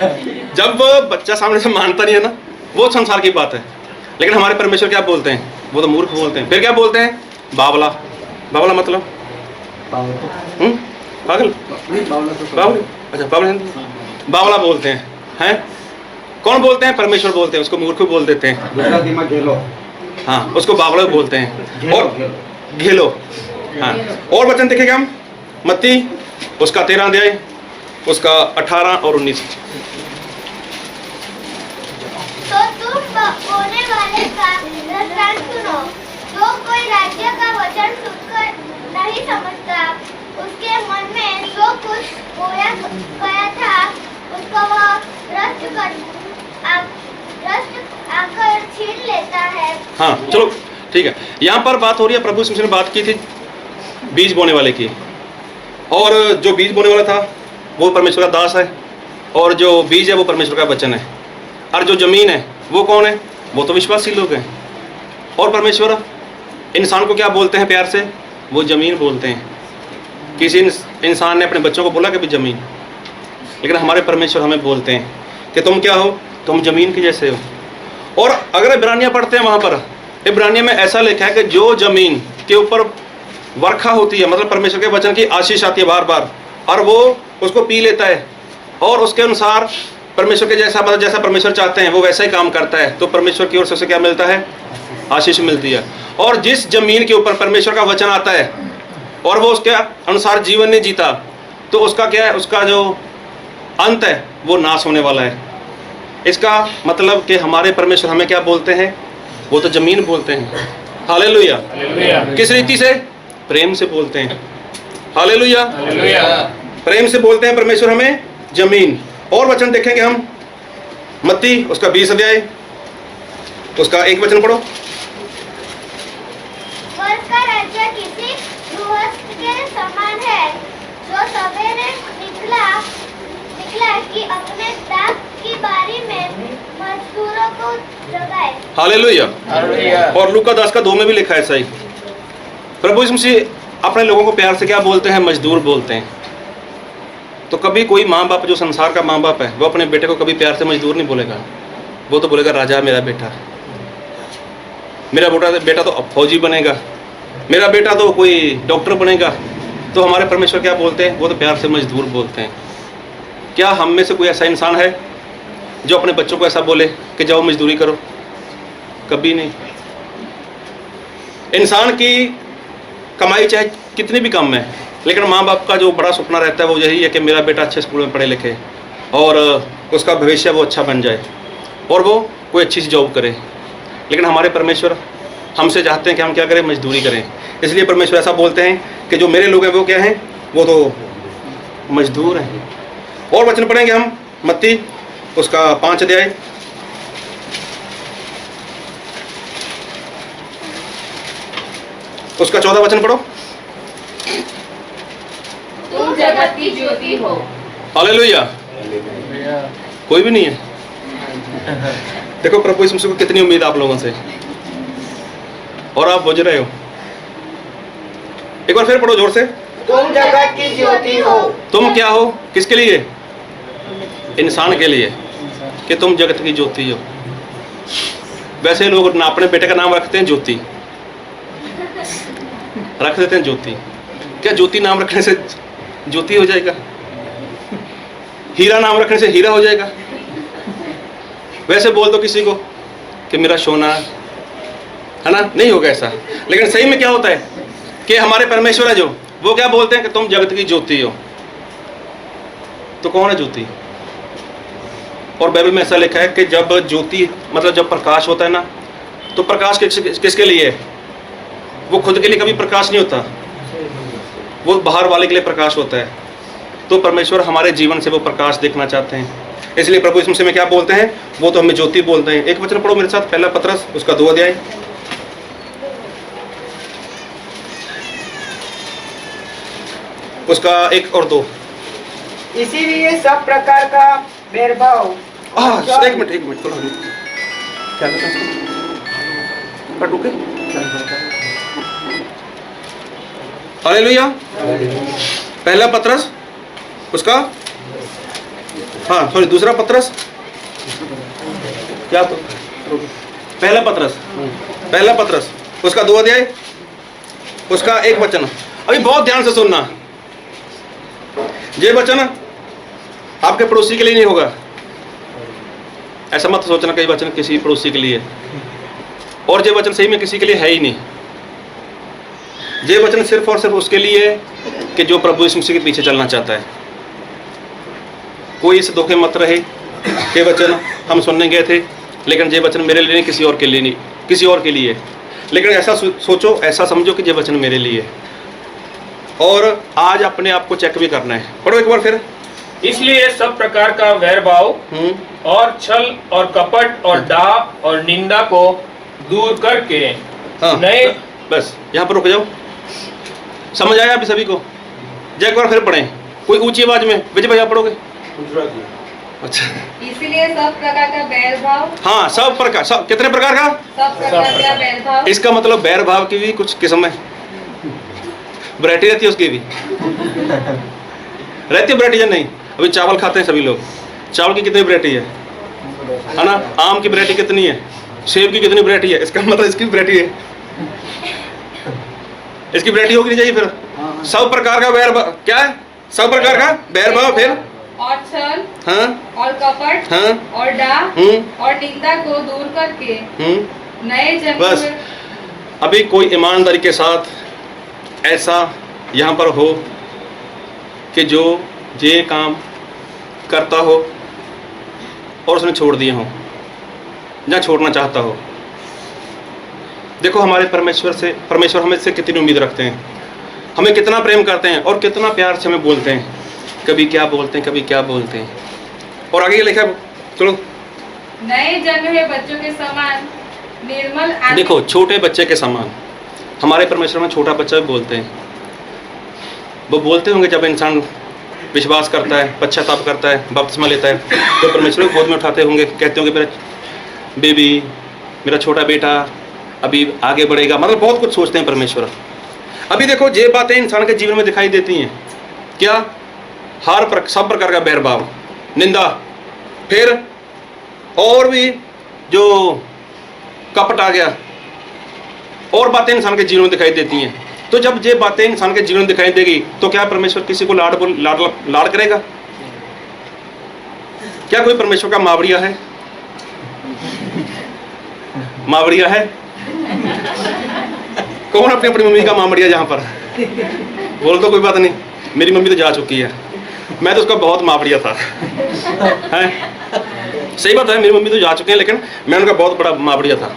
जब बच्चा सामने से मानता नहीं है ना, वो संसार की बात है। लेकिन हमारे परमेश्वर क्या बोलते हैं? वो तो मूर्ख बोलते हैं। फिर क्या बोलते हैं? बावला। बावला मतलब पागल, बावल, अच्छा बावल, बावला बोलते हैं। कौन बोलते हैं? परमेश्वर बोलते हैं। उसको मूर्ख बोल देते हैं। दूसरा दिमाग घेलो। हाँ, उसको बावला बोलते हैं। और घेलो। हाँ, और वचन देखेंगे हम मत्ती उसका 13 अध्याय उसका 18 और 19। तो तुम बोने वाले का दृष्टांत सुनो। जो कोई राज्य का वचन सुनकर नहीं समझता, उसके मन में जो कुछ बोया गया था उसको वह भ्रष्ट आकर छीन लेता है। हाँ चलो ठीक है। यहाँ पर बात हो रही है, प्रभु यीशु मसीह ने बात की थी बीज बोने वाले की। और जो बीज बोने वाला था वो परमेश्वर का दास है, और जो बीज है वो परमेश्वर का वचन है। और जो जमीन है वो कौन है? वो तो विश्वासी लोग हैं। और परमेश्वर इंसान को क्या बोलते हैं प्यार से? वो जमीन बोलते हैं। किसी इंसान ने अपने बच्चों को बोला कि भी जमीन, लेकिन हमारे परमेश्वर हमें बोलते हैं कि तुम क्या हो? तुम जमीन के जैसे हो। और अगर इब्रानियाँ पढ़ते हैं, वहाँ पर इब्रानिया में ऐसा लिखा है कि जो जमीन के ऊपर वर्षा होती है, मतलब परमेश्वर के वचन की आशीष आती है बार बार, और वो उसको पी लेता है और उसके अनुसार परमेश्वर के जैसा, मतलब जैसा परमेश्वर चाहते हैं वो वैसा ही काम करता है, तो परमेश्वर की ओर से उसे क्या मिलता है? आशीष मिलती है। और जिस जमीन के ऊपर परमेश्वर का वचन आता है और वो उसके अनुसार जीवन नहीं जीता, तो उसका क्या है? उसका जो अंत है वो नाश होने वाला है। इसका मतलब कि हमारे परमेश्वर हमें क्या बोलते हैं? वो तो जमीन बोलते हैं। हालेलुया। किस रीति से? प्रेम से बोलते हैं। हालेलुया। प्रेम से बोलते हैं परमेश्वर हमें जमीन। और वचन देखेंगे हम मत्ती उसका 20 अध्याय उसका 1 वचन पढ़ो। स्वर्ग का राज्य किसी गृहस्थ के समान है जो सवेरे निकला कि अपने दाख की बारी में मजदूरों को जगाए। हालेलुया। और लूका 10 का 2 में भी लिखा है ऐसा ही। प्रभु यीशु मसीह अपने लोगों को प्यार से क्या बोलते हैं? मजदूर बोलते हैं। तो कभी कोई माँ बाप जो संसार का माँ बाप है वो अपने बेटे को कभी प्यार से मजदूर नहीं बोलेगा। वो तो बोलेगा राजा मेरा बेटा, मेरा बेटा तो फौजी बनेगा, मेरा बेटा तो कोई डॉक्टर बनेगा। तो हमारे परमेश्वर क्या बोलते हैं? वो तो प्यार से मजदूर बोलते हैं। क्या हम में से कोई ऐसा इंसान है जो अपने बच्चों को ऐसा बोले कि जाओ मजदूरी करो? कभी नहीं। इंसान की कमाई चाहे कितनी भी कम है, लेकिन माँ बाप का जो बड़ा सपना रहता है वो यही है कि मेरा बेटा अच्छे स्कूल में पढ़े लिखे और उसका भविष्य वो अच्छा बन जाए और वो कोई अच्छी सी जॉब करे। लेकिन हमारे परमेश्वर हमसे चाहते हैं कि हम क्या करें? मजदूरी करें। इसलिए परमेश्वर ऐसा बोलते हैं कि जो मेरे लोग हैं वो क्या हैं? वो तो मजदूर हैं। और वचन पढ़ेंगे हम मत्ती उसका 5 अध्याय उसका 14 वचन पढ़ो। तुम जगत की ज्योति हो। हालेलुया। कोई भी नहीं है। देखो प्रभु यीशु मसीह को कितनी उम्मीद आप लोगों से, और आप बुझ रहे हो। एक बार फिर पढ़ो जोर से। तुम जगत की ज्योति हो। तुम क्या हो? किसके लिए? इंसान के लिए, कि तुम जगत की ज्योति हो। वैसे लोग अपने बेटे का नाम रखते हैं ज्योति, रख देते हैं ज्योति। क्या ज्योति नाम रखने से ज्योति हो जाएगा? हीरा नाम रखने से हीरा हो जाएगा? वैसे बोल दो किसी को कि मेरा सोना है ना, नहीं होगा ऐसा। लेकिन सही में क्या होता है कि हमारे परमेश्वर है जो, वो क्या बोलते हैं कि तुम जगत की ज्योति हो। तो कौन है ज्योति? और बाइबल में ऐसा लिखा है कि जब ज्योति, मतलब जब प्रकाश होता है ना, तो प्रकाश किसके लिए है? वो खुद के लिए कभी प्रकाश नहीं होता, वो बाहर वाले के लिए प्रकाश होता है। तो परमेश्वर हमारे जीवन से वो प्रकाश देखना चाहते हैं। इसलिए प्रभु यीशु मसीह में क्या बोलते हैं? वो तो हमें ज्योति बोलते हैं। एक वचन पढ़ो मेरे साथ, पहला पतरस उसका 2 अध्याय उसका 1 और 2। इसीलिए सब प्रकार का भेदभाव एक मिनट थोड़ा क्या करता हालेलुया। पहला पत्रस उसका, हाँ सॉरी, दूसरा पत्रस क्या, तो पहला पत्रस उसका 2 अध्याय उसका 1 वचन। अभी बहुत ध्यान से सुनना, ये वचन आपके पड़ोसी के लिए नहीं होगा। ऐसा मत सोचना कि ये वचन किसी पड़ोसी के लिए, और ये वचन सही में किसी के लिए है ही नहीं। ये वचन सिर्फ और सिर्फ उसके लिए है कि जो प्रभु यीशु मसीह के पीछे चलना चाहता है। कोई इस धोखे मत रहे कि वचन हम सुनने गए थे, लेकिन ये वचन मेरे लिए नहीं, किसी और के लिए नहीं, किसी और के लिए। लेकिन ऐसा सोचो, ऐसा समझो कि ये वचन मेरे लिए है। और आज अपने आप को चेक भी करना है। पढ़ो एक बार फिर। इसलिए सब प्रकार का वैर भाव और छल और कपट और डाह और निंदा को दूर करके नए, बस यहाँ पर रुक जाओ। समझ आया अभी सभी को? एक बार फिर पढ़ें, कोई ऊंची आवाज में। विजय भैया पढ़ोगे? अच्छा, इसलिए सब प्रकार का बैर भाव, हाँ सब प्रकार, सब कितने प्रकार का? सब प्रकार का बैर भाव। इसका मतलब बैर भाव की भी कुछ किस्म है, वैरायटी रहती है उसकी भी। रहती है वैरायटी या नहीं? अभी चावल खाते हैं सभी लोग, चावल की कितनी वैरायटी है ना? आम की वैरायटी कितनी है? सेब की कितनी वैरायटी है? इसका मतलब इसकी वैरायटी है, इसकी वैरायटी होगी नहीं चाहिए फिर। सब प्रकार का बैर भाव क्या है? सब प्रकार का बैर भाव, फिर और छल, हाँ और कपट, हाँ और डाह और निंदा को दूर करके नए जन्म बस में। अभी कोई ईमानदारी के साथ ऐसा यहाँ पर हो कि जो ये काम करता हो और उसने छोड़ दिए हो या छोड़ना चाहता हो। देखो हमारे परमेश्वर हमें से कितनी उम्मीद रखते हैं, हमें कितना प्रेम करते हैं और कितना प्यार से हमें बोलते हैं। कभी क्या बोलते हैं, कभी क्या बोलते हैं। और आगे ये लिखा, चलो नए जन्म है बच्चों के समान निर्मल आत्मा। देखो, छोटे बच्चे के समान हमारे परमेश्वर में छोटा बच्चा भी बोलते हैं। वो बोलते होंगे जब इंसान विश्वास करता है, पश्चाताप करता है, बपतिस्मा लेता है, तो परमेश्वर को गोद में उठाते होंगे, कहते होंगे मेरा बेबी, मेरा छोटा बेटा अभी आगे बढ़ेगा। मतलब बहुत कुछ सोचते हैं परमेश्वर। अभी देखो ये बातें इंसान के जीवन में दिखाई देती हैं क्या? सब प्रकार का बैरभाव, निंदा, फिर और भी जो कपट आ गया, और बातें इंसान के जीवन में दिखाई देती हैं। तो जब ये बातें इंसान के जीवन में दिखाई देगी तो क्या परमेश्वर किसी को लाड करेगा? क्या कोई परमेश्वर का मावड़िया है? मावड़िया है? कौन अपनी अपनी मम्मी का मावड़िया? जहाँ पर बोल तो कोई बात नहीं, मेरी मम्मी तो जा चुकी है, मैं तो उसका बहुत मावड़िया था। है? सही बात है, मेरी मम्मी तो जा चुकी है, लेकिन मैं उनका बहुत बड़ा मावड़िया था।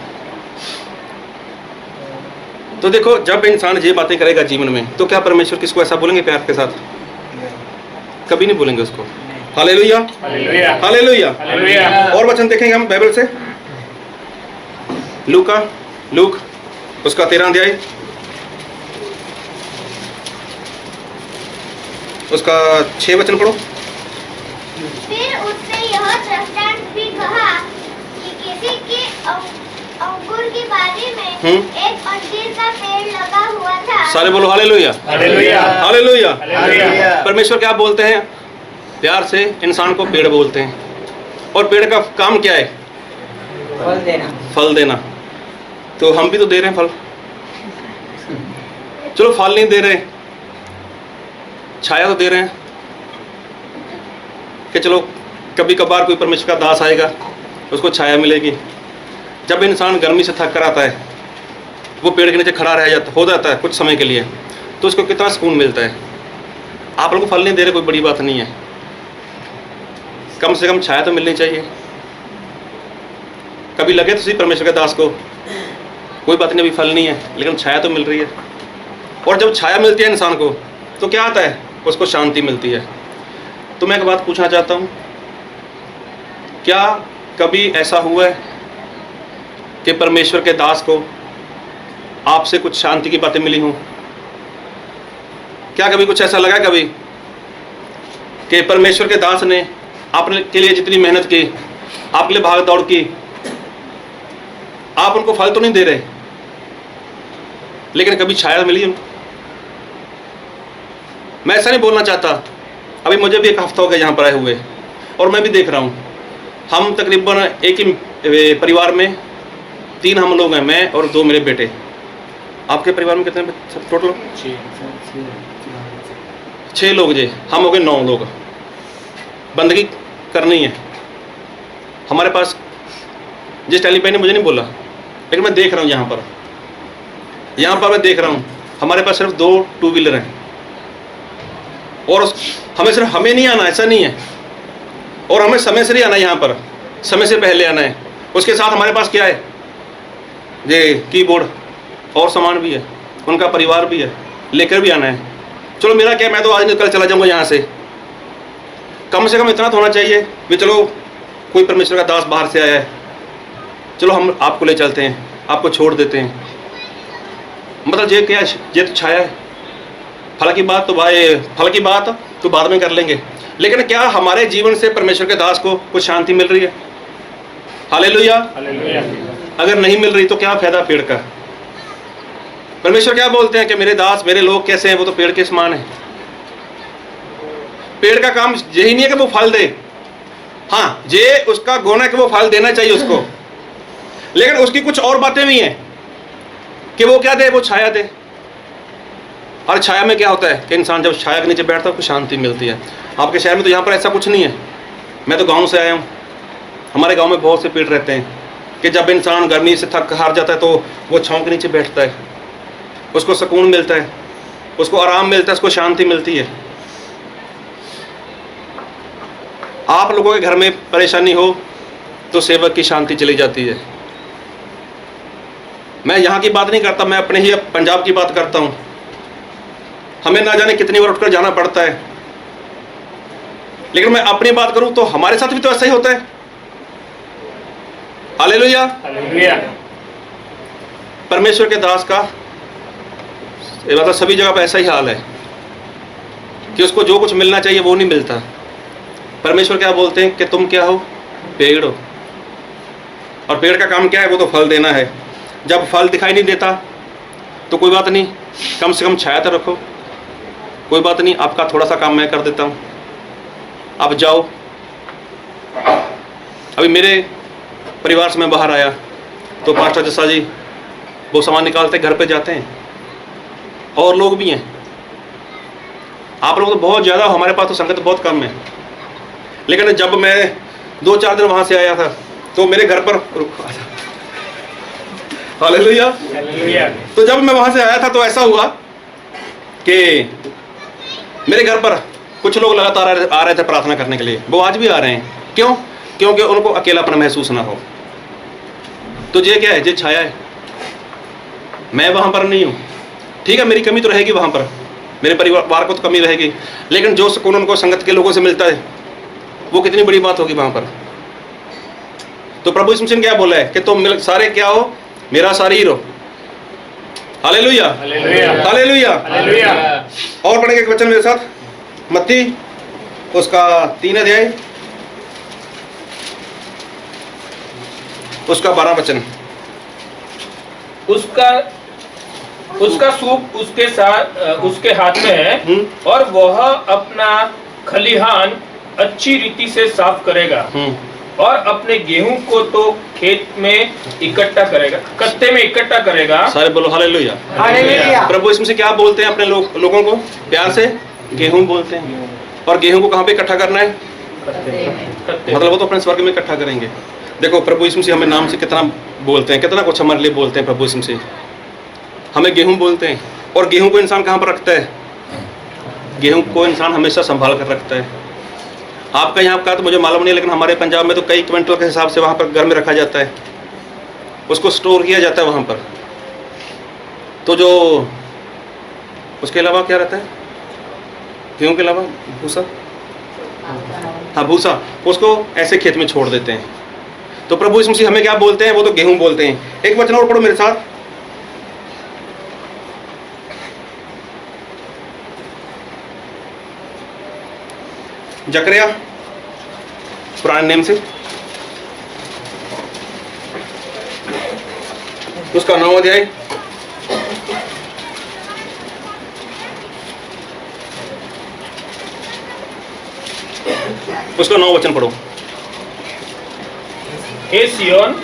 तो देखो, जब इंसान ये बातें करेगा जीवन में, तो क्या परमेश्वर किसको ऐसा बोलेंगे प्यार के साथ? कभी नहीं बोलेंगे उसको। Hallelujah, hallelujah, hallelujah. हालेलुया। और वचन देखेंगे हम बाइबल से, लूक उसका 13 अध्याय उसका 6 वचन पढ़ो। फिर उसने यह दृष्टांत भी कहा कि किसी की अंगूर की बारी में एक अंजीर का पेड़ लगा हुआ था। सारे बोलो हालेलुया, हालेलुया, हालेलुया। हालेलुया। परमेश्वर क्या बोलते हैं? प्यार से इंसान को पेड़ बोलते हैं। और पेड़ का काम क्या है? फल देना। फल देना। तो हम भी तो दे रहे हैं फल। चलो फल नहीं दे रहे, छाया तो दे रहे हैं कि चलो कभी कभार कोई परमेश्वर का दास आएगा, उसको छाया मिलेगी। जब इंसान गर्मी से थक कर आता है, वो पेड़ के नीचे खड़ा हो जाता है कुछ समय के लिए, तो उसको कितना सुकून मिलता है। आप लोग को फल नहीं दे रहे, कोई बड़ी बात नहीं है, कम से कम छाया तो मिलनी चाहिए। कभी लगे तो सही परमेश्वर के दास को, कोई बात नहीं, अभी फल नहीं है, लेकिन छाया तो मिल रही है। और जब छाया मिलती है इंसान को, तो क्या आता है? उसको शांति मिलती है। तो मैं एक बात पूछना चाहता हूँ, क्या कभी ऐसा हुआ है कि परमेश्वर के दास को आपसे कुछ शांति की बातें मिली हों? क्या कभी कुछ ऐसा लगा कभी कि परमेश्वर के दास ने आपने के लिए जितनी मेहनत की, आपके लिए भाग दौड़ की, आप उनको फल तो नहीं दे रहे, लेकिन कभी छाया मिली उनको? मैं ऐसा नहीं बोलना चाहता, अभी मुझे भी एक हफ्ता हो गया यहाँ पर आए हुए, और मैं भी देख रहा हूँ, हम तकरीबन एक ही परिवार में 3 हम लोग हैं, मैं और 2 मेरे बेटे। आपके परिवार में कितने सब टोटल? 6 लोग जी, हम हो गए 9 लोग। बंदगी करनी है हमारे पास। जिस टैली भाई ने मुझे नहीं बोला, लेकिन मैं देख रहा हूँ यहाँ पर मैं देख रहा हूँ हमारे पास सिर्फ 2 टू व्हीलर हैं, और हमें सिर्फ हमें नहीं आना, ऐसा नहीं है, और हमें समय से नहीं आना, यहाँ पर समय से पहले आना है। उसके साथ हमारे पास क्या है, ये कीबोर्ड और सामान भी है, उनका परिवार भी है, लेकर भी आना है। चलो मेरा क्या, मैं तो आज निकल चला जाऊँगा यहाँ से। कम से कम इतना तो होना चाहिए कि चलो कोई परमेश्वर का दास बाहर से आया है, चलो हम आपको ले चलते हैं, आपको छोड़ देते हैं। मतलब ये क्या है, ये तो छाया है। फल की बात तो बाद में कर लेंगे, लेकिन क्या हमारे जीवन से परमेश्वर के दास को कुछ शांति मिल रही है? हालेलुया। अगर नहीं मिल रही तो क्या फायदा पेड़ का? परमेश्वर क्या बोलते हैं कि मेरे दास, मेरे लोग कैसे हैं? वो तो पेड़ के समान है। पेड़ का काम यही नहीं है कि वो फल दे, हाँ ये उसका गुण है कि वो फल देना चाहिए उसको, लेकिन उसकी कुछ और बातें भी हैं कि वो क्या दे, वो छाया दे। और छाया में क्या होता है कि इंसान जब छाया के नीचे बैठता है उसको शांति मिलती है। आपके शहर में तो यहाँ पर ऐसा कुछ नहीं है। मैं तो गांव से आया हूँ, हमारे गांव में बहुत से पेड़ रहते हैं कि जब इंसान गर्मी से थक हार जाता है तो वो छांव के नीचे बैठता है, उसको सुकून मिलता है, उसको आराम मिलता है, उसको शांति मिलती है। आप लोगों के घर में परेशानी हो तो सेवक की शांति चली जाती है। मैं यहाँ की बात नहीं करता, मैं अपने ही पंजाब की बात करता हूँ। हमें ना जाने कितनी बार उठकर जाना पड़ता है, लेकिन मैं अपनी बात करूं तो हमारे साथ भी तो ऐसा ही होता है। हालेलुया। परमेश्वर के दास का मतलब सभी जगह पर ऐसा ही हाल है कि उसको जो कुछ मिलना चाहिए वो नहीं मिलता। परमेश्वर क्या बोलते हैं कि तुम क्या हो, पेड़ हो, और पेड़ का काम क्या है, वो तो फल देना है। जब फल दिखाई नहीं देता तो कोई बात नहीं, कम से कम छाया तो रखो, कोई बात नहीं, आपका थोड़ा सा काम मैं कर देता हूँ, आप जाओ। अभी मेरे परिवार से मैं बाहर आया तो पास्टर जस्सा जी वो सामान निकालते घर पे जाते हैं, और लोग भी हैं। आप लोग तो बहुत ज़्यादा, हमारे पास तो संगत बहुत कम है। लेकिन जब मैं 2-4 दिन वहाँ से आया था तो मेरे घर पर हालेलुया। तो जब मैं वहाँ से आया था तो ऐसा हुआ कि मेरे घर पर कुछ लोग लगातार आ रहे थे प्रार्थना करने के लिए। वो आज भी आ रहे हैं। क्यों? क्योंकि उनको अकेलापन महसूस ना हो। तो ये क्या है, ये छाया है। मैं वहाँ पर नहीं हूँ, ठीक है, मेरी कमी तो रहेगी वहाँ पर, मेरे परिवार को तो कमी रहेगी, लेकिन जो सुकून उनको संगत के लोगों से मिलता है वो कितनी बड़ी बात होगी वहाँ पर। तो प्रभु यीशु मसीह ने क्या बोला है कि तुम सारे क्या हो, मेरा शरीर हो। Hallelujah, hallelujah. और पढ़ेंगे एक वचन मेरे साथ, मत्ती उसका 3 अध्याय उसका 12 वचन। उसका सूप उसके साथ उसके हाथ में है, और वह अपना खलिहान अच्छी रीति से साफ करेगा, और अपने गेहूं को तो खेत में इकट्ठा करेगा, कत्ते में इकट्ठा करेगा। सारे बोलो हालेलुया। हालेलुया। प्रभु इसमें से क्या बोलते हैं अपने लोगों को प्यार से? गेहूं बोलते हैं। और गेहूं को कहाँ पे इकट्ठा करना है? कत्ते। मतलब वो तो अपने स्वर्ग में इकट्ठा करेंगे। देखो प्रभु यीशु मसीह हमें नाम से कितना बोलते हैं, कितना कुछ हमारे लिए बोलते हैं। प्रभु यीशु मसीह हमें गेहूं बोलते हैं, और गेहूं को इंसान कहाँ पर रखता है? गेहूं को इंसान हमेशा संभाल कर रखता है। आपका यहाँ का तो मुझे मालूम नहीं, लेकिन हमारे पंजाब में तो कई क्विंटल के हिसाब से वहाँ पर घर में रखा जाता है, उसको स्टोर किया जाता है वहाँ पर। तो जो उसके अलावा क्या रहता है, गेहूं के अलावा भूसा, हाँ भूसा, उसको ऐसे खेत में छोड़ देते हैं। तो प्रभु यीशु मसीह हमें क्या बोलते हैं? वो तो गेहूं बोलते हैं। एक वचन और पढ़ो मेरे साथ, जकरिया पुराने नेम से उसका 9 अध्याय उसका 9 वचन पढ़ो। हे सियोन,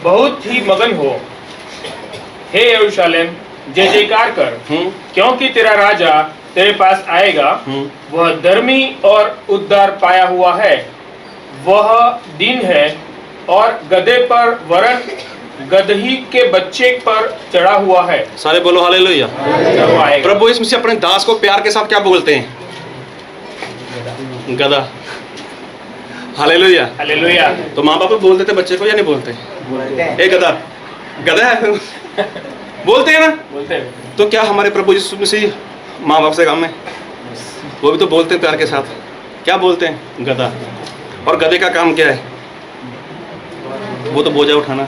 बहुत ही मगन हो। हे यरूशलेम, जय जयकार कर, क्योंकि तेरा राजा तेरे पास आएगा। वह धर्मी और उद्धार पाया हुआ है। वह दीन है और गधे पर वरन गदही के बच्चे पर चढ़ा हुआ है। सारे बोलो हालेलुया। प्रभु यीशु मसीह अपने दास को प्यार के साथ क्या बोलते हैं? गधा। हालेलुया। हालेलुया। तो माँ बाप बोल देते बच्चे को या नहीं बोलते? ए गधा, गधा है बोलते हैं ना? बोलते हैं। तो क्या हमारे प्रभु यीशु मसीह माँ बाप से कम है? वो भी तो बोलते हैं प्यार के साथ। क्या बोलते हैं? गधा। और गधे का काम क्या है? वो तो बोझा उठाना।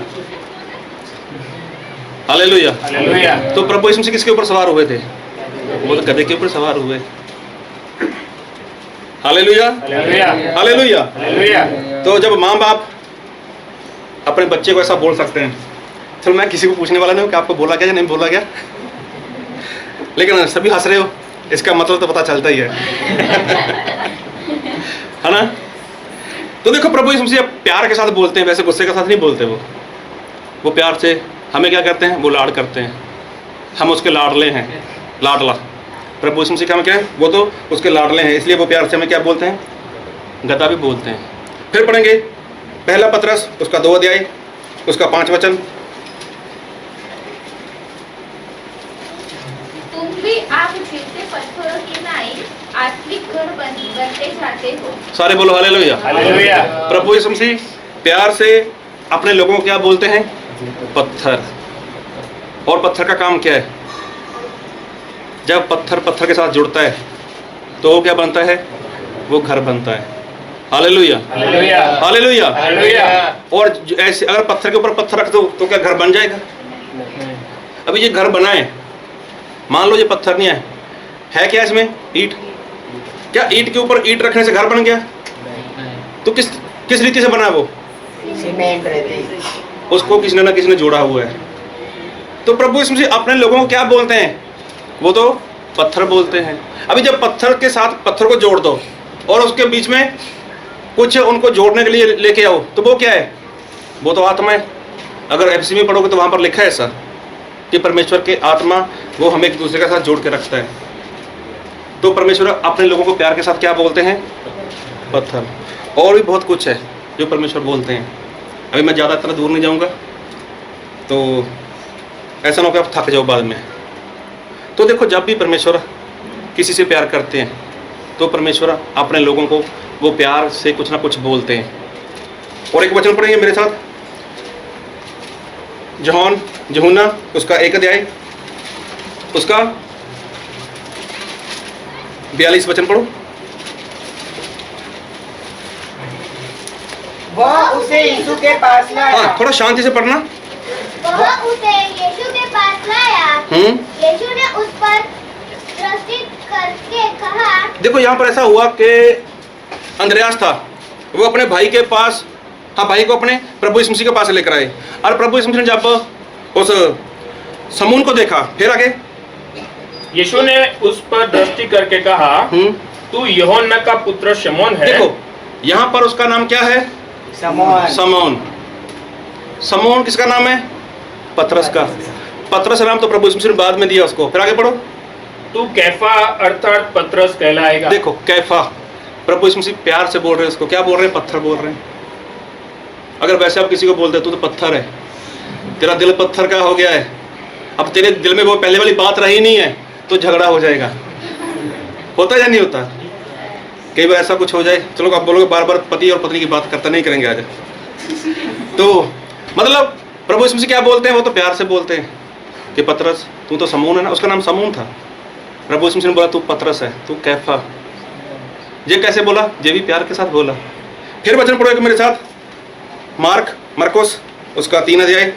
हालेलुया। हालेलुया। तो प्रभु यीशु मसीह किसके ऊपर सवार हुए थे? वो तो गधे के ऊपर सवार हुए। हालेलुया। हालेलुया। हालेलुया। हालेलुया। तो जब माँ बाप अपने बच्चे को ऐसा बोल सकते हैं, चलो मैं किसी को पूछने वाला नहीं हूँ कि आपको बोला क्या या नहीं बोला क्या, लेकिन सभी हंस रहे हो, इसका मतलब तो पता चलता ही है ना? तो देखो प्रभु यीशु मसीह प्यार के साथ बोलते हैं, वैसे गुस्से के साथ नहीं बोलते। वो प्यार से हमें क्या करते हैं? वो लाड करते हैं। हम उसके लाडले हैं, लाडला। प्रभु यीशु मसीह का हम क्या है? वो तो उसके लाडले हैं, इसलिए वो प्यार से हमें क्या बोलते हैं? गधा भी बोलते हैं। फिर पढ़ेंगे पहला पतरस उसका 2 अध्याय उसका 5 वचन। तुम भी आप गिरते पत्थरों की नाई आत्मिक घर बनते जाते हो। सारे बोलो हालेलुया। हालेलुया। प्रभु यीशु मसीह प्यार से अपने लोगों को क्या बोलते हैं? पत्थर। और पत्थर का काम क्या है? जब पत्थर पत्थर के साथ जुड़ता है तो वो क्या बनता है? वो घर बनता है। हालेलुया। हालेलुया। हालेलुया। हालेलुया। और ऐसे अगर पत्थर के ऊपर पत्थर रख दो तो क्या घर बन जाएगा? अभी ये घर बना है, मान लो ये पत्थर नहीं है क्या इसमें? ईंट। क्या ईंट के ऊपर ईंट रखने से घर बन गया? तो किस रीति से बना है वो? सीमेंट रहती। उसको किसी ने ना किसी ने जोड़ा हुआ है। तो प्रभु यीशु मसीह अपने लोगों को क्या बोलते हैं? वो तो पत्थर बोलते हैं। अभी जब पत्थर के साथ पत्थर को जोड़ दो और उसके बीच में कुछ उनको जोड़ने के लिए लेके आओ तो वो क्या है? वो तो आत्मा है। अगर एफएससी में पढ़ोगे तो वहां पर लिखा है ऐसा कि परमेश्वर के आत्मा वो हमें एक दूसरे के साथ जोड़ के रखता है। तो परमेश्वर अपने लोगों को प्यार के साथ क्या बोलते हैं? पत्थर। और भी बहुत कुछ है जो परमेश्वर बोलते हैं। अभी मैं ज़्यादा इतना दूर नहीं जाऊंगा तो ऐसा ना हो कि आप थक जाओ बाद में। तो देखो जब भी परमेश्वर किसी से प्यार करते हैं तो परमेश्वर अपने लोगों को वो प्यार से कुछ ना कुछ बोलते हैं। और एक वचन पढ़ेंगे मेरे साथ, यूहन्ना उसका 1 अध्याय उसका 42 वचन पढ़ो। वह उसे यीशु के पास लाया। हाँ, थोड़ा शांति से पढ़ना। वह उसे यीशु के पास लाया। यीशु ने उस पर दृष्टि करके कहा। देखो यहाँ पर ऐसा हुआ कि अंद्रयास था, वो अपने भाई के पास, हाँ भाई को अपने प्रभु यीशु मसीह के पास लेकर आए। और प्रभु यीशु मसीह ने जब उस समून को देखा, फिर आगे यीशु ने उस पर दृष्टि करके कहा, तू यूहन्ना का पुत्र शमौन है। देखो यहाँ पर उसका नाम क्या है? समौन। समौन किसका नाम है? पतरस का। पतरस नाम तो प्रभु यीशु मसीह ने बाद में दिया उसको। फिर आगे पढ़ो। तू कैफा अर्थात पतरस कहलाएगा। देखो कैफा, प्रभु यीशु मसीह प्यार से बोल रहे हैं उसको। क्या बोल रहे हैं? पत्थर बोल रहे हैं। अगर वैसे आप किसी को बोलते तू तो पत्थर है, तेरा दिल पत्थर का हो गया है, अब तेरे दिल में वो पहले वाली बात रही नहीं है तो झगड़ा हो जाएगा। होता या नहीं होता? कई बार ऐसा कुछ हो जाए, चलो आप बोलोगे बार बार पति और पत्नी की बात करता नहीं करेंगे आज। तो मतलब प्रभु यीशु मसीह क्या बोलते हैं? वो तो प्यार से बोलते हैं कि पतरस तू तो समून है ना, उसका नाम समून था। प्रभु यीशु मसीह ने बोला तू पतरस है, तू कैफा। ये कैसे बोला? ये भी प्यार के साथ बोला। फिर वचन पढ़ोगे मेरे साथ, मरकुस उसका 3 अध्याय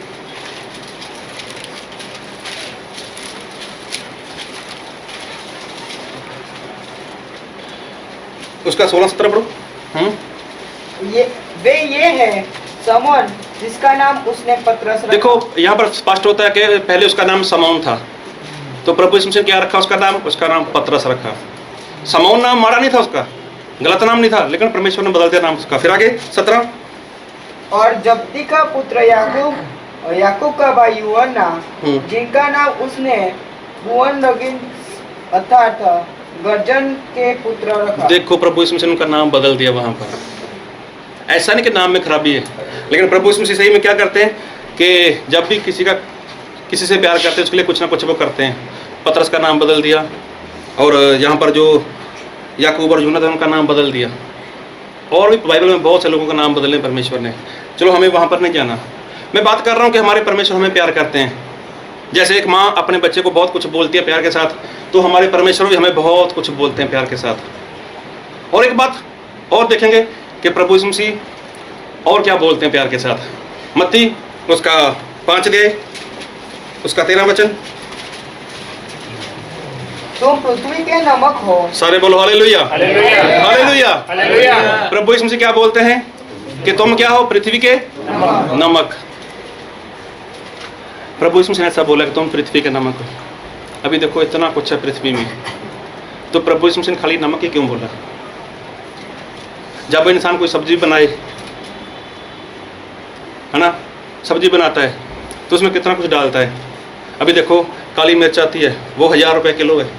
उसका 16-17 पढ़ो। ये है समौन जिसका नाम उसने पतरस रखा। देखो यहाँ पर स्पष्ट होता है कि पहले उसका नाम समौन था, तो प्रभु यीशु मसीह ने क्या रखा उसका नाम? उसका नाम पतरस रखा। समौन नाम मारा नहीं था उसका, गलत नाम नहीं था, लेकिन परमेश्वर ने बदल दिया नाम उसका। फिर आगे 17, और जब्दी का पुत्र याकूब और याकूब का भाई यूहन्ना, जिनका नाम उसने बुअनरगिन अर्थात गर्जन के पुत्र रखा। देखो प्रभु यीशु मसीह ने उनका नाम बदल दिया वहां पर। ऐसा नहीं कि नाम में खराबी है, लेकिन प्रभु यीशु मसीह सही में क्या करते हैं कि जब भी किसी से प्यार करते हैं उसके लिए कुछ ना कुछ वो करते हैं। पतरस का नाम बदल दिया, और यहाँ पर जो याकूब और यूहन्ना था उनका नाम बदल दिया, और भी बाइबल में बहुत से लोगों का नाम बदले परमेश्वर ने। चलो हमें वहाँ पर नहीं जाना। मैं बात कर रहा हूँ कि हमारे परमेश्वर हमें प्यार करते हैं। जैसे एक माँ अपने बच्चे को बहुत कुछ बोलती है प्यार के साथ, तो हमारे परमेश्वर भी हमें बहुत कुछ बोलते हैं प्यार के साथ। और एक बात और देखेंगे कि प्रभु यीशु मसीह और क्या बोलते हैं प्यार के साथ। मत्ती उसका 5 अध्याय उसका 13 वचन। तुम पृथ्वी के नमक हो। सारे बोलो हालेलुया, हालेलुया, हालेलुया। हालेलुया। प्रभु यीशु मसीह क्या बोलते हैं कि तुम क्या हो? पृथ्वी के नमक। प्रभु यीशु मसीह ने ऐसा बोला कि तुम पृथ्वी के नमक हो। अभी देखो इतना कुछ है पृथ्वी में, तो प्रभु यीशु मसीह ने खाली नमक ही क्यों बोला? जब इंसान कोई सब्जी बनाए, है ना, सब्जी बनाता है तो उसमें कितना कुछ डालता है। अभी देखो काली मिर्च आती है, वो 1000 रुपये किलो है,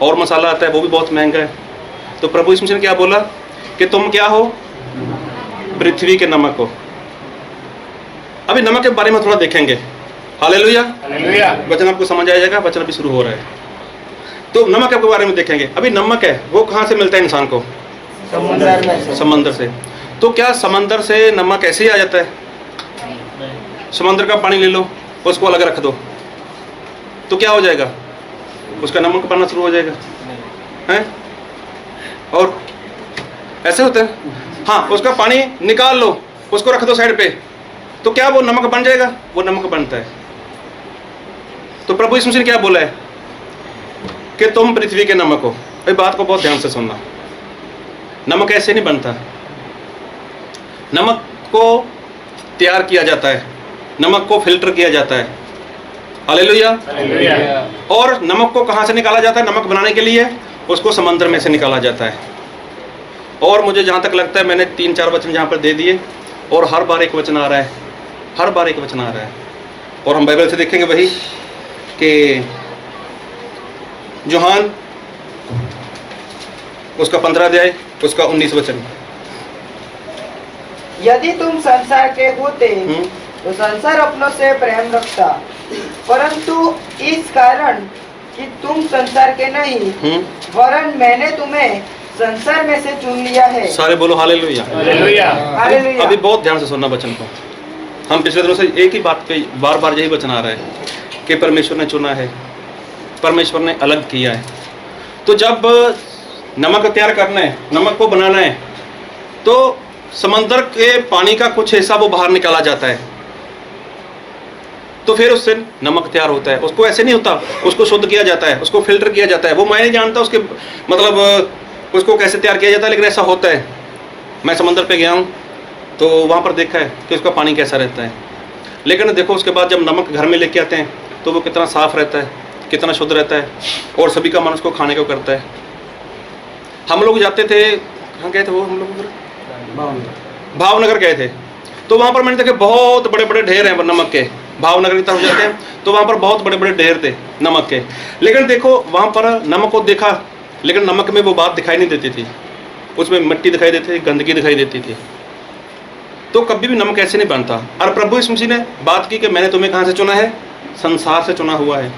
और मसाला आता है वो भी बहुत महंगा है। तो प्रभु यीशु मसीह ने क्या बोला कि तुम क्या हो? पृथ्वी के नमक हो। अभी नमक के बारे में थोड़ा देखेंगे। Hallelujah, hallelujah. वचन आपको समझ आ जाएगा, वचन अभी शुरू हो रहा है। तो नमक के बारे में देखेंगे। अभी नमक है वो कहाँ से मिलता है इंसान को? समुद्र में से। समंदर से। तो क्या समंदर से नमक ऐसे ही आ जाता है? समंदर का पानी ले लो, उसको अलग रख दो, तो क्या हो जाएगा? उसका नमक बनना शुरू हो जाएगा, हैं? और ऐसे होता है। हाँ, उसका पानी निकाल लो, उसको रख दो साइड पे, तो क्या वो नमक बन जाएगा? वो नमक बनता है। तो प्रभु यीशु मसीह ने क्या बोला है कि तुम पृथ्वी के नमक हो। इस बात को बहुत ध्यान से सुनना। नमक ऐसे नहीं बनता। नमक को तैयार किया जाता है, नमक को फिल्टर किया जाता है। Hallelujah, hallelujah. और नमक को कहाँ से निकाला जाता है? नमक बनाने के लिए उसको समंदर में से निकाला जाता है। और मुझे जहाँ तक लगता है मैंने 3-4 वचन यहाँ पर दे दिए, और हर बार एक वचन आ रहा है, हर बार एक वचन आ रहा है। और हम बाइबल से देखेंगे वही कि यूहन्ना उसका 15 अध्याय उसका 19 वचन। यदि तुम संसार के होते तो संसार अपनों से प्रेम रखता, परंतु इस कारण कि तुम संसार के नहीं वरन मैंने तुम्हें संसार में से चुन लिया है। सारे बोलो हालेलुया, हालेलुया। हालेलुया। अभी बहुत ध्यान से सुनना वचन को। हम पिछले दिनों से एक ही बात पे बार बार यही वचन आ रहा है कि परमेश्वर ने चुना है, परमेश्वर ने अलग किया है। तो जब नमक तैयार करना है, नमक को बनाना है, तो समंदर के पानी का कुछ हिस्सा वो बाहर निकाला जाता है, तो फिर उससे नमक तैयार होता है। उसको ऐसे नहीं होता, उसको शुद्ध किया जाता है, उसको फिल्टर किया जाता है। वो मैं नहीं जानता उसके मतलब उसको कैसे तैयार किया जाता है, लेकिन ऐसा होता है। मैं समंदर पे गया हूँ तो वहाँ पर देखा है कि उसका पानी कैसा रहता है। लेकिन देखो उसके बाद जब नमक घर में लेके आते हैं तो वो कितना साफ रहता है, कितना शुद्ध रहता है, और सभी का मन उसको खाने को करता है। हम लोग जाते थे, कहाँ गए थे वो, हम लोग भावनगर गए थे, तो वहाँ पर मैंने देखे बहुत बड़े बड़े ढेर हैं नमक के। भावनगर की तरफ जाते हैं तो वहाँ पर बहुत बड़े बड़े ढेर थे नमक के। लेकिन देखो वहाँ पर नमक को देखा, लेकिन नमक में वो बात दिखाई नहीं देती थी, उसमें मिट्टी दिखाई देती थी, गंदगी दिखाई देती थी। तो कभी भी नमक ऐसे नहीं बनता। और प्रभु यीशु मसीह ने बात की कि मैंने तुम्हें कहाँ से चुना है? संसार से चुना हुआ है।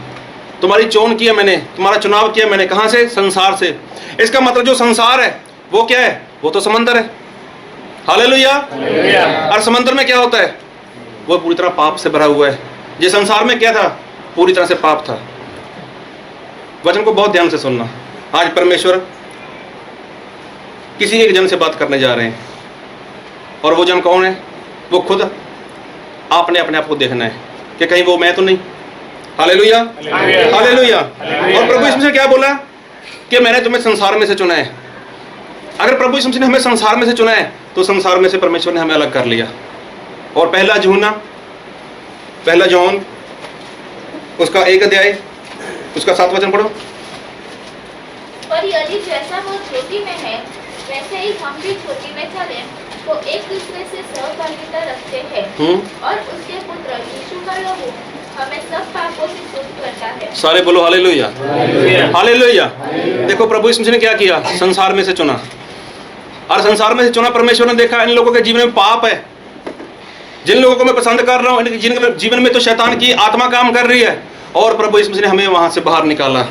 तुम्हारी चोन किया मैंने, तुम्हारा चुनाव किया मैंने। कहाँ से? संसार से। इसका मतलब जो संसार है वो क्या है? वो तो समंदर है। हालेलुया। और समंदर में क्या होता है? वो पूरी तरह पाप से भरा हुआ है। ये संसार में क्या था? पूरी तरह से पाप था। वचन को बहुत ध्यान से सुनना। आज परमेश्वर किसी एक जन से बात करने जा रहे हैं, और वो जन कौन है? वो खुद आपने अपने आप को देखना है कि कहीं वो मैं तो नहीं। Hallelujah, hallelujah. और प्रभु यीशु मसीह ने क्या बोला कि मैंने तुम्हें संसार में से चुना है। अगर प्रभु यीशु मसीह ने हमें संसार में से चुना है तो संसार में से परमेश्वर ने हमें अलग कर लिया। और पहला जॉन उसका 1 अध्याय उसका 7 वचन पढ़ो। पर यदि जैसा वो ज्योति में है वैसे ही हम भी छोटी में चले तो एक दूसरे से सहभागिता रखते हैं और उसके पुत्र यीशु का लहू हमें सब पापों से शुद्ध करता है। सारे बोलो हालेलुया, हालेलुया। देखो प्रभु यीशु मसीह ने क्या किया, संसार में से चुना, और संसार में से चुना परमेश्वर ने देखा इन लोगों के जीवन में पाप है, जिन लोगों को मैं पसंद कर रहा हूँ जिनके जीवन में तो शैतान की आत्मा काम कर रही है, और प्रभु यीशु मसीह ने हमें वहां से बाहर निकाला,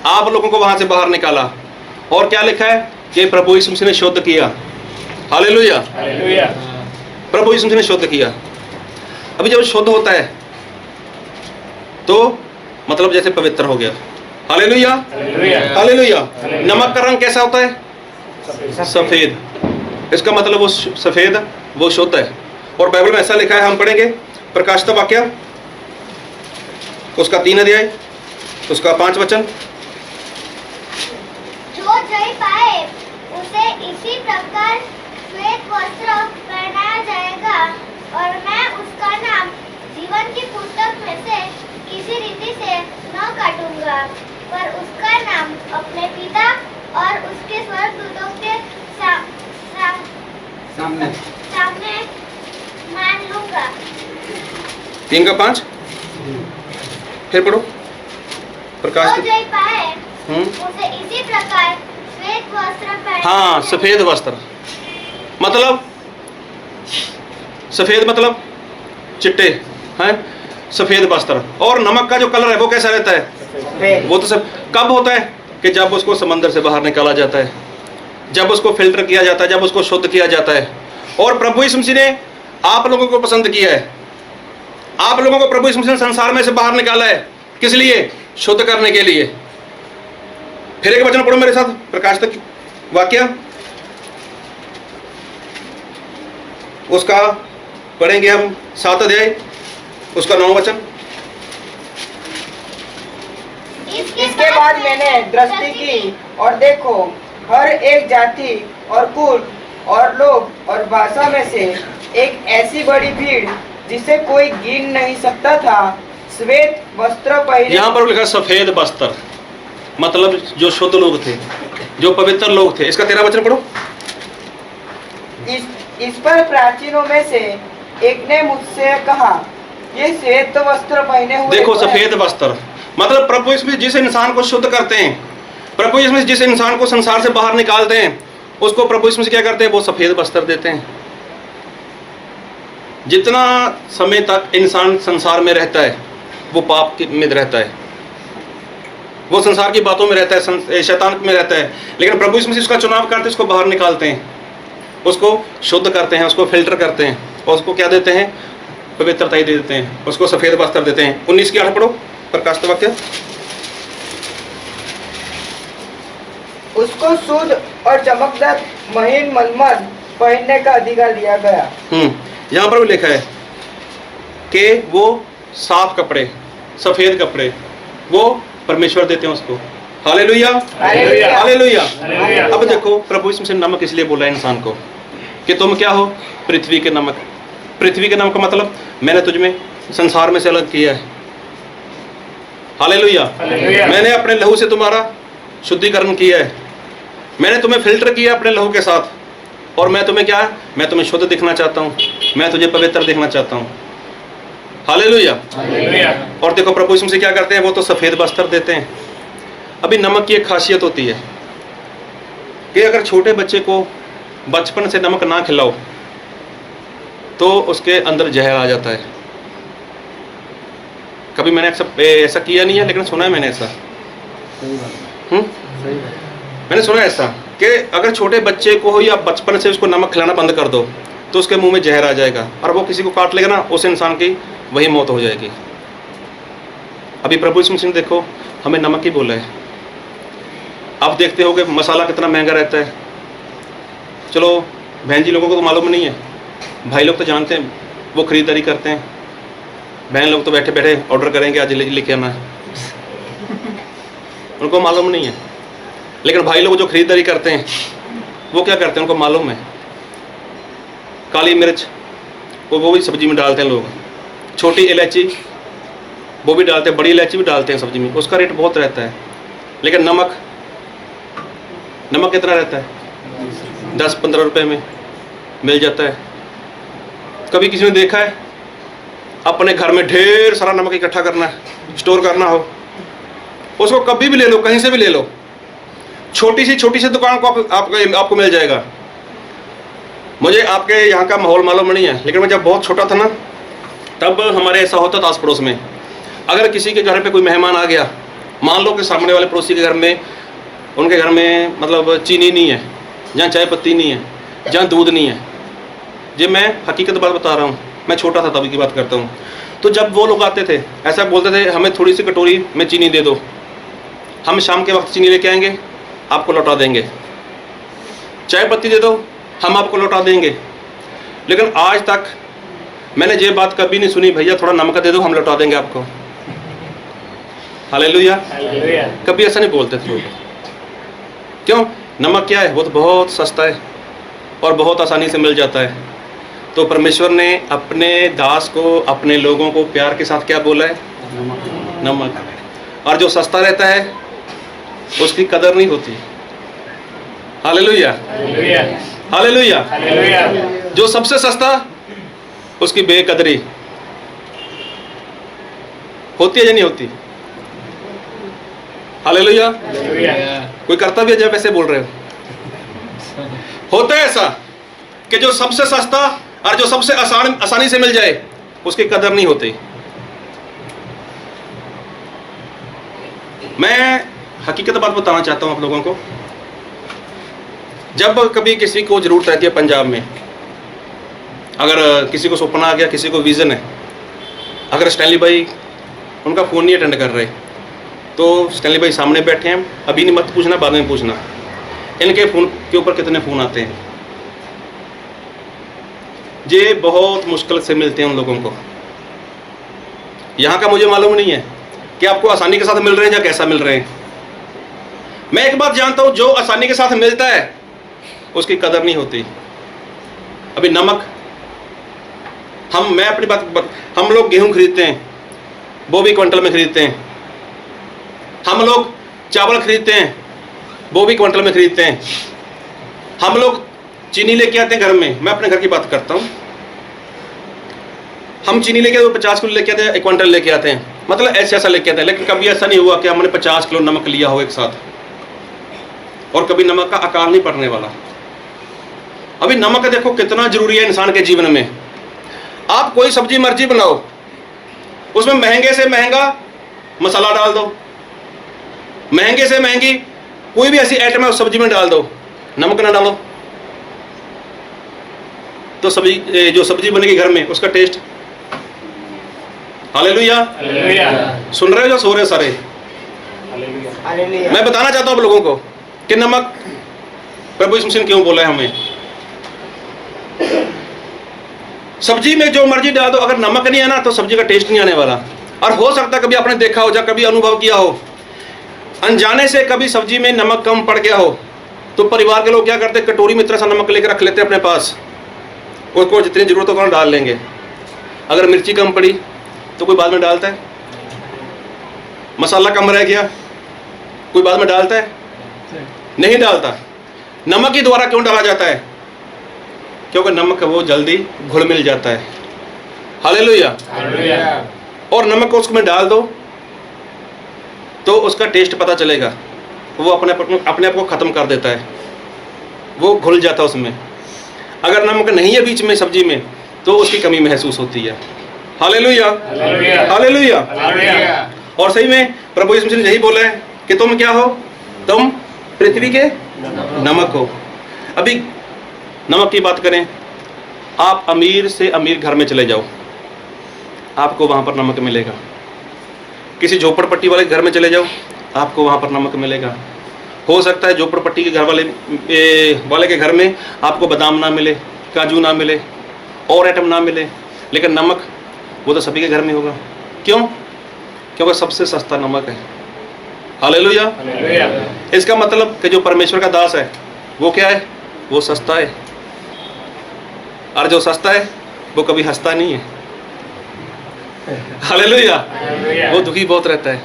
आप लोगों को वहां से बाहर निकाला। और क्या लिखा है कि प्रभु यीशु मसीह ने शुद्ध किया, हालेलुया, प्रभु यीशु मसीह ने शुद्ध किया। अभी जब शुद्ध होता है तो मतलब जैसे पवित्र हो गया, हालेलुया, हालेलुया। नमक का रंग कैसा होता है, सफेद, इसका मतलब वो सफेद, वो शुद्ध है। और बाइबल में ऐसा लिखा है, हम पढ़ेंगे प्रकाशित वाक्य उसका 3 अध्याय उसका 5 वचन। जो जय पाए उसे इसी प्रकार श्वेत वस्त्र पहनाया जाएगा, और मैं उसका नाम जीवन की पुस्तक में से किसी रीति से न काटूंगा, पर उसका नाम अपने पिता और उसके स्वर्गदूतों के सामने मान लूंगा। 3 का 5 फिर पढ़ो। प्रकाश जो जय पाए उसे इसी प्रकार श्वेत वस्त्र पहनाया हाँ, जाएगा। सफेद वस्त्र मतलब, सफेद मतलब चिट्टे हैं, सफेद वस्त्र। और नमक का जो कलर है वो कैसा रहता है, वो तो सब कब होता है कि जब उसको समंदर से बाहर निकाला जाता है, जब उसको फिल्टर किया जाता है, जब उसको शुद्ध किया जाता है। और प्रभु यीशु मसीह ने आप लोगों को पसंद किया है, आप लोगों को प्रभु यीशु मसीह ने संसार में से बाहर निकाला है, किस लिए, शुद्ध करने के लिए। फिर एक वचन पढ़ो मेरे साथ, प्रकाशित वाक्य उसका पढ़ेंगे हम 7 अध्याय उसका 9 वचन। इसके बाद मैंने दृष्टि की और देखो, हर एक जाति और कुल और लोग और भाषा में से एक ऐसी बड़ी भीड़ जिसे कोई गिन नहीं सकता था, श्वेत वस्त्र पहने। यहाँ पर लिखा सफेद वस्त्र, मतलब जो शुद्ध लोग थे, जो पवित्र लोग थे। इसका 13 वचन पढ़ो। इस पर प्राचीनों में से एक ने मुझसे कहा, ये श्वेत वस्त्र पहने हुए देखो कौन है? सफेद वस्त्र मतलब प्रभु इसमें जिस इंसान को शुद्ध करते हैं, प्रभु इसमें जिस इंसान को संसार से बाहर निकालते हैं, उसको प्रभु इसमें क्या करते हैं, वो सफेद वस्त्र देते हैं। जितना समय तक इंसान संसार में रहता है वो पाप में रहता है, वो संसार की बातों में रहता है, शैतान में रहता है। लेकिन प्रभु इसमें उसका चुनाव करते, उसको बाहर निकालते हैं, उसको शुद्ध करते हैं, उसको फिल्टर करते हैं, और उसको क्या देते हैं, पवित्रता ही दे देते हैं, उसको सफेद वस्त्र देते हैं। 19 की 8 पढ़ो प्रकाशित वाक्य। उसको शुद्ध और चमकदार महीन मलमल पहनने का अधिकार दिया गया। यहाँ पर भी लिखा है कि वो साफ कपड़े, सफेद कपड़े वो परमेश्वर देते हैं उसको। Hallelujah, hallelujah, hallelujah. अब देखो प्रभु यीशु मसीह ने नमक इसलिए बोला इंसान को कि तुम क्या हो, पृथ्वी के नमक। पृथ्वी के नमक का मतलब मैंने तुझमें संसार में से अलग किया है। हालेलुया, मैंने अपने लहू से तुम्हारा शुद्धिकरण किया है, मैंने तुम्हें फिल्टर किया अपने लहू के साथ, और मैं तुम्हें क्या, मैं तुम्हें शुद्ध दिखना चाहता हूँ, मैं तुझे पवित्र देखना चाहता हूँ। हालेलुया। और देखो प्रभु यीशु मसीह क्या करते हैं, वो तो सफेद वस्त्र देते हैं। अभी नमक की एक खासियत होती है कि अगर छोटे बच्चे को बचपन से नमक ना खिलाओ तो उसके अंदर जहर आ जाता है। कभी मैंने ऐसा किया नहीं है, लेकिन सुना है मैंने ऐसा। मैंने सुना है ऐसा कि अगर छोटे बच्चे को या बचपन से उसको नमक खिलाना बंद कर दो तो उसके मुंह में जहर आ जाएगा, और वो किसी को काट लेगा ना, उस इंसान की वही मौत हो जाएगी। अभी प्रभु यीशु मसीह ने देखो हमें नमक ही बोला है। आप देखते हो कि मसाला कितना महंगा रहता है। चलो बहन जी लोगों को तो मालूम नहीं है, भाई लोग तो जानते हैं, वो खरीदारी करते हैं। बहन लोग तो बैठे बैठे ऑर्डर करेंगे, आज लेके आना है, उनको मालूम नहीं है। लेकिन भाई लोग जो खरीदारी करते हैं वो क्या करते हैं, उनको मालूम है। काली मिर्च वो भी सब्जी में डालते हैं लोग, छोटी इलायची वो भी डालते हैं, बड़ी इलायची भी डालते हैं सब्जी में, उसका रेट बहुत रहता है। लेकिन नमक कितना रहता है, 10-15 रुपए में मिल जाता है। कभी किसी ने देखा है अपने घर में ढेर सारा नमक इकट्ठा करना है, स्टोर करना हो, उसको कभी भी ले लो, कहीं से भी ले लो, छोटी सी दुकान को आपको मिल जाएगा। मुझे आपके यहाँ का माहौल मालूम नहीं है, लेकिन मैं जब बहुत छोटा था ना, तब हमारे ऐसा होता था आस पड़ोस में, अगर किसी के घर पे कोई मेहमान आ गया, मान लो कि सामने वाले पड़ोसी के घर में, उनके घर में मतलब चीनी नहीं है, जहाँ चाय पत्ती नहीं है, जहाँ दूध नहीं है, जी मैं हकीकत बात बता रहा हूँ, मैं छोटा था तभी की बात करता हूँ। तो जब वो लोग आते थे, ऐसा बोलते थे हमें थोड़ी सी कटोरी में चीनी दे दो, हम शाम के वक्त चीनी लेके आएंगे, आपको लौटा देंगे। चाय पत्ती दे दो, हम आपको लौटा देंगे। लेकिन आज तक मैंने ये बात कभी नहीं सुनी, भैया थोड़ा नमक दे दो, हम लौटा देंगे आपको। हालेलुया। कभी ऐसा नहीं बोलते थे लोग। क्यों? नमक क्या है? वो तो बहुत सस्ता है और बहुत आसानी से मिल जाता है। तो परमेश्वर ने अपने दास को, अपने लोगों को प्यार के साथ क्या बोला है? नमक। और जो सस्ता रहता है उसकी कदर नहीं होती। Hallelujah, hallelujah. जो सबसे सस्ता, उसकी बेकदरी होती है या नहीं होती? हालेलुया। कोई करता भी है जब ऐसे बोल रहे हो? होता है ऐसा कि जो सबसे सस्ता और जो सबसे आसानी से मिल जाए, उसकी कदर नहीं होती। मैं हकीकत बात बताना चाहता हूं आप लोगों को। जब कभी किसी को ज़रूरत रहती है पंजाब में, अगर किसी को सपना आ गया, किसी को विज़न है, अगर स्टैनली भाई उनका फ़ोन नहीं अटेंड कर रहे, तो स्टैनली भाई सामने बैठे हैं, अभी नहीं मत पूछना, बाद में पूछना इनके फ़ोन के ऊपर कितने फ़ोन आते हैं। ये बहुत मुश्किल से मिलते हैं उन लोगों को। यहाँ का मुझे मालूम नहीं है कि आपको आसानी के साथ मिल रहे हैं या कैसा मिल रहे हैं। मैं एक बात जानता हूँ, जो आसानी के साथ मिलता है उसकी कदर नहीं होती। अभी नमक, मैं अपनी बात, हम लोग गेहूं खरीदते हैं, वो भी क्विंटल में खरीदते हैं। हम लोग चावल खरीदते हैं, वो भी क्विंटल में खरीदते हैं। हम लोग चीनी लेके आते हैं घर में, मैं अपने घर की बात करता हूँ। हम चीनी लेके 50 किलो लेके आते हैं, 1 क्विंटल लेके आते हैं, मतलब ऐसा लेके आते हैं। लेकिन कभी ऐसा नहीं हुआ कि हमने 50 किलो नमक लिया हो एक साथ, और कभी नमक का अकाल नहीं पड़ने वाला। अभी नमक देखो कितना जरूरी है इंसान के जीवन में। आप कोई सब्जी मर्जी बनाओ, उसमें महंगे से महंगा मसाला डाल दो, महंगे से महंगी कोई भी ऐसी आइटम है उस सब्जी में डाल दो, नमक ना डालो तो सब्जी, जो सब्जी बनेगी घर में, उसका टेस्ट। हालेलुया। सुन रहे हो जो सो रहे सारे? मैं बताना चाहता हूं आप लोगों को कि नमक प्रभु यीशु मसीह ने क्यों बोला है हमें। सब्जी में जो मर्जी डाल दो, अगर नमक नहीं है ना तो सब्जी का टेस्ट नहीं आने वाला। और हो सकता है कभी आपने देखा हो या कभी अनुभव किया हो, अनजाने से कभी सब्जी में नमक कम पड़ गया हो, तो परिवार के लोग क्या करते हैं, कटोरी में इतना सा नमक लेकर रख लेते हैं अपने पास, उसको जितनी जरूरत होगा डाल लेंगे। अगर मिर्ची कम पड़ी तो कोई बाद में डालता है, मसाला कम रह गया कोई बाद में डालता है? नहीं डालता। नमक ही द्वारा क्यों डाला जाता है? क्योंकि नमक वो जल्दी घुल मिल जाता है। हालेलुया। और नमक को उसमें डाल दो तो उसका टेस्ट पता चलेगा, वो अपने आप को ख़त्म कर देता है, वो घुल जाता है उसमें। अगर नमक नहीं है बीच में सब्जी में तो उसकी कमी महसूस होती है। Hallelujah, hallelujah. और सही में प्रभु यीशु मसीह ने यही बोला है कि तुम क्या हो? तुम पृथ्वी के नमक हो। अभी नमक की बात करें, आप अमीर से अमीर घर में चले जाओ, आपको वहाँ पर नमक मिलेगा। किसी झोपड़पट्टी वाले घर में चले जाओ, आपको वहाँ पर नमक मिलेगा। हो सकता है झोपड़पट्टी के घर वाले के घर में आपको बादाम ना मिले, काजू ना मिले, और आइटम ना मिले, लेकिन नमक वो तो सभी के घर में होगा। क्यों? क्योंकि सबसे सस्ता नमक है। हालेलुया। इसका मतलब कि जो परमेश्वर का दास है वो क्या है? वो सस्ता है। और जो सस्ता है वो कभी हंसता नहीं है। हालेलुया। वो दुखी बहुत रहता है।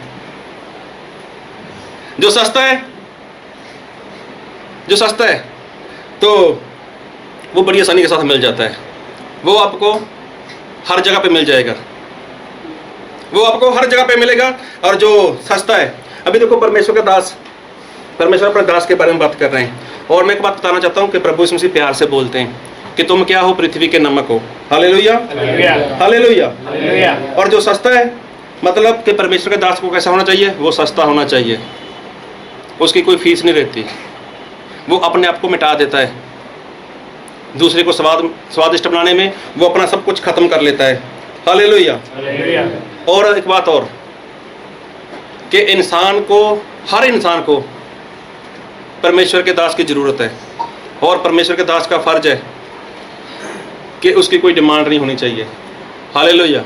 जो सस्ता है तो वो बड़ी आसानी के साथ मिल जाता है। वो आपको हर जगह पे मिल जाएगा, वो आपको हर जगह पे मिलेगा। और जो सस्ता है, अभी देखो परमेश्वर का दास, परमेश्वर अपने दास के बारे में बात कर रहे हैं। और मैं एक बात बताना चाहता हूँ कि प्रभु यीशु मसीह प्यार से बोलते हैं कि तुम क्या हो, पृथ्वी के नमक हो। Hallelujah, hallelujah. और जो सस्ता है, मतलब कि परमेश्वर के दास को कैसा होना चाहिए, वो सस्ता होना चाहिए, उसकी कोई फीस नहीं रहती, वो अपने आप को मिटा देता है, दूसरे को स्वादिष्ट बनाने में वो अपना सब कुछ खत्म कर लेता है। हालेलुया। और एक बात और कि इंसान को, हर इंसान को परमेश्वर के दास की ज़रूरत है। और परमेश्वर के दास का फर्ज है कि उसकी कोई डिमांड नहीं होनी चाहिए। हालेलुया।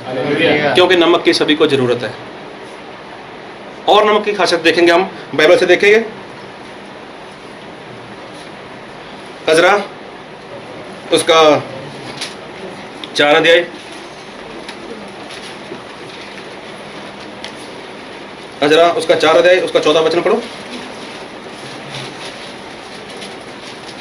क्योंकि नमक की सभी को ज़रूरत है। और नमक की खासियत देखेंगे हम, बाइबल से देखेंगे। अजरा उसका 4 अध्याय, अजरा उसका 4 अध्याय उसका 14 वचन पढ़ो।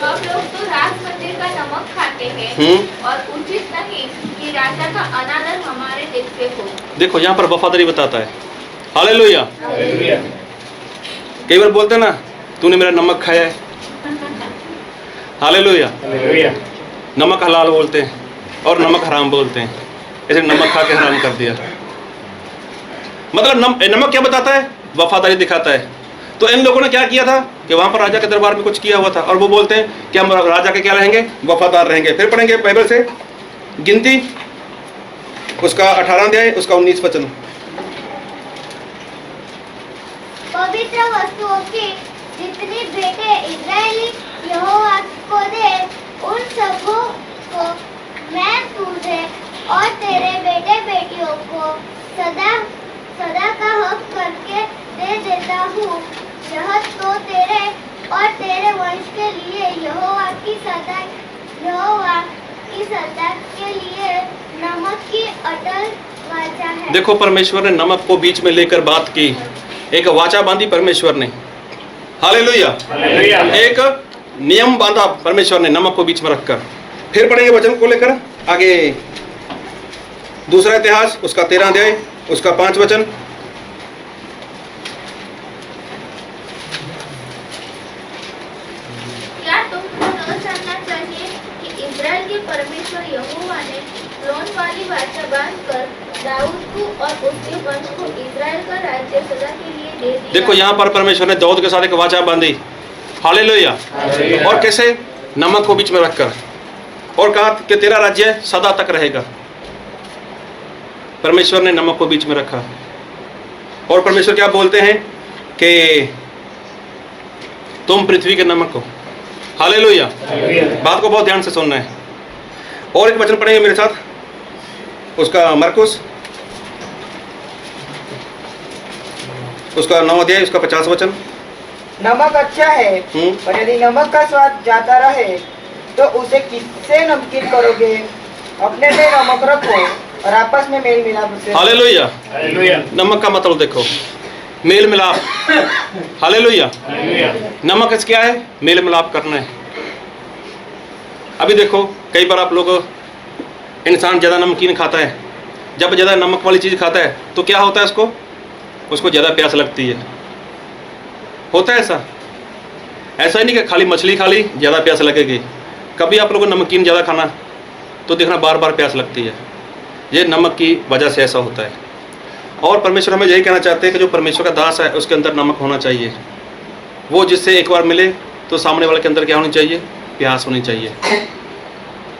हम लोग तो राज मंदिर का नमक खाते हैं और उचित नहीं कि राजा का अनादर हमारे देखते हो। देखो यहाँ पर वफादारी बताता है। हालेलुया। कई बार बोलते हैं ना, तूने मेरा नमक खाया है। हालेलुया। नमक हलाल बोलते हैं और नमक हराम बोलते हैं। ऐसे नमक खा के हराम कर दिया। मतलब नमक क्या बताता है, वफादारी दिखाता है। तो इन लोगों ने क्या किया था कि वहां पर राजा के दरबार में कुछ किया हुआ था, और वो बोलते हैं कि हम राजा के क्या रहेंगे, वफादार रहेंगे। फिर पढ़ेंगे बाइबल से गिनती उसका 18 अध्याय उसका 19 वचन। पवित्र वस्तुओं की जितनी भेंटें इस्राएली यहोवा को दे, उन सबों को मैं तुझे और तेरे बेटे बेटियों को सदा सदा का हक करके दे देता हूँ। यह तो तेरे और तेरे वंश के लिए यहोवा की सदा के लिए नमक की अटल वाचा है। देखो परमेश्वर ने नमक को बीच में लेकर बात की, एक वाचा बांधी परमेश्वर ने। हालेलुया। एक नियम बांधा परमेश्वर ने नमक को बीच में रखकर। फिर पढ़ेंगे वचन को लेकर आगे, दूसरा इतिहास उसका 13 अध्याय उसका 5 वचन। क्या तुमको न जानना चाहिए कि इस्राएल के परमेश्वर यहोवा ने लोन वाली वाचा बांधकर दाऊद को और उसके वंश को इस्राएल का राज्य सदा के लिए दे दिया। देखो यहाँ पर परमेश्वर ने दाऊद के साथ एक वाचा बांधी। हालेलुया। और कैसे, नमक को बीच में रखकर, और कहा कि तेरा राज्य सदा तक रहेगा। परमेश्वर ने नमक को बीच में रखा। और परमेश्वर क्या बोलते हैं कि तुम पृथ्वी के नमक हो। हालेलुया। बात को बहुत ध्यान से सुनना है। और एक वचन पढ़ेंगे मेरे साथ, उसका मरकुस उसका 9 अध्याय उसका 50 वचन। नमक अच्छा है, पर यदि नमक का स्वाद जाता रहे तो उसे किससे नमकीन करोगे? अपने में नमक रखो और आपस में मेल मिलाप से। हालेलुया। नमक का मतलब देखो, मेल मिलाप। हालेलुया। नमक क्या है, मेल मिलाप करना है। अभी देखो कई बार आप लोग, इंसान ज़्यादा नमकीन खाता है, जब ज़्यादा नमक वाली चीज़ खाता है तो क्या होता है, उसको ज़्यादा प्यास लगती है। होता है ऐसा ही नहीं कि खाली मछली खा ली ज़्यादा प्यास लगेगी। कभी आप लोगों को नमकीन ज़्यादा खाना तो देखना बार बार प्यास लगती है। ये नमक की वजह से ऐसा होता है। और परमेश्वर हमें यही कहना चाहते हैं कि जो परमेश्वर का दास है उसके अंदर नमक होना चाहिए। वो जिससे एक बार मिले तो सामने वाले के अंदर क्या होनी चाहिए, प्यास होनी चाहिए।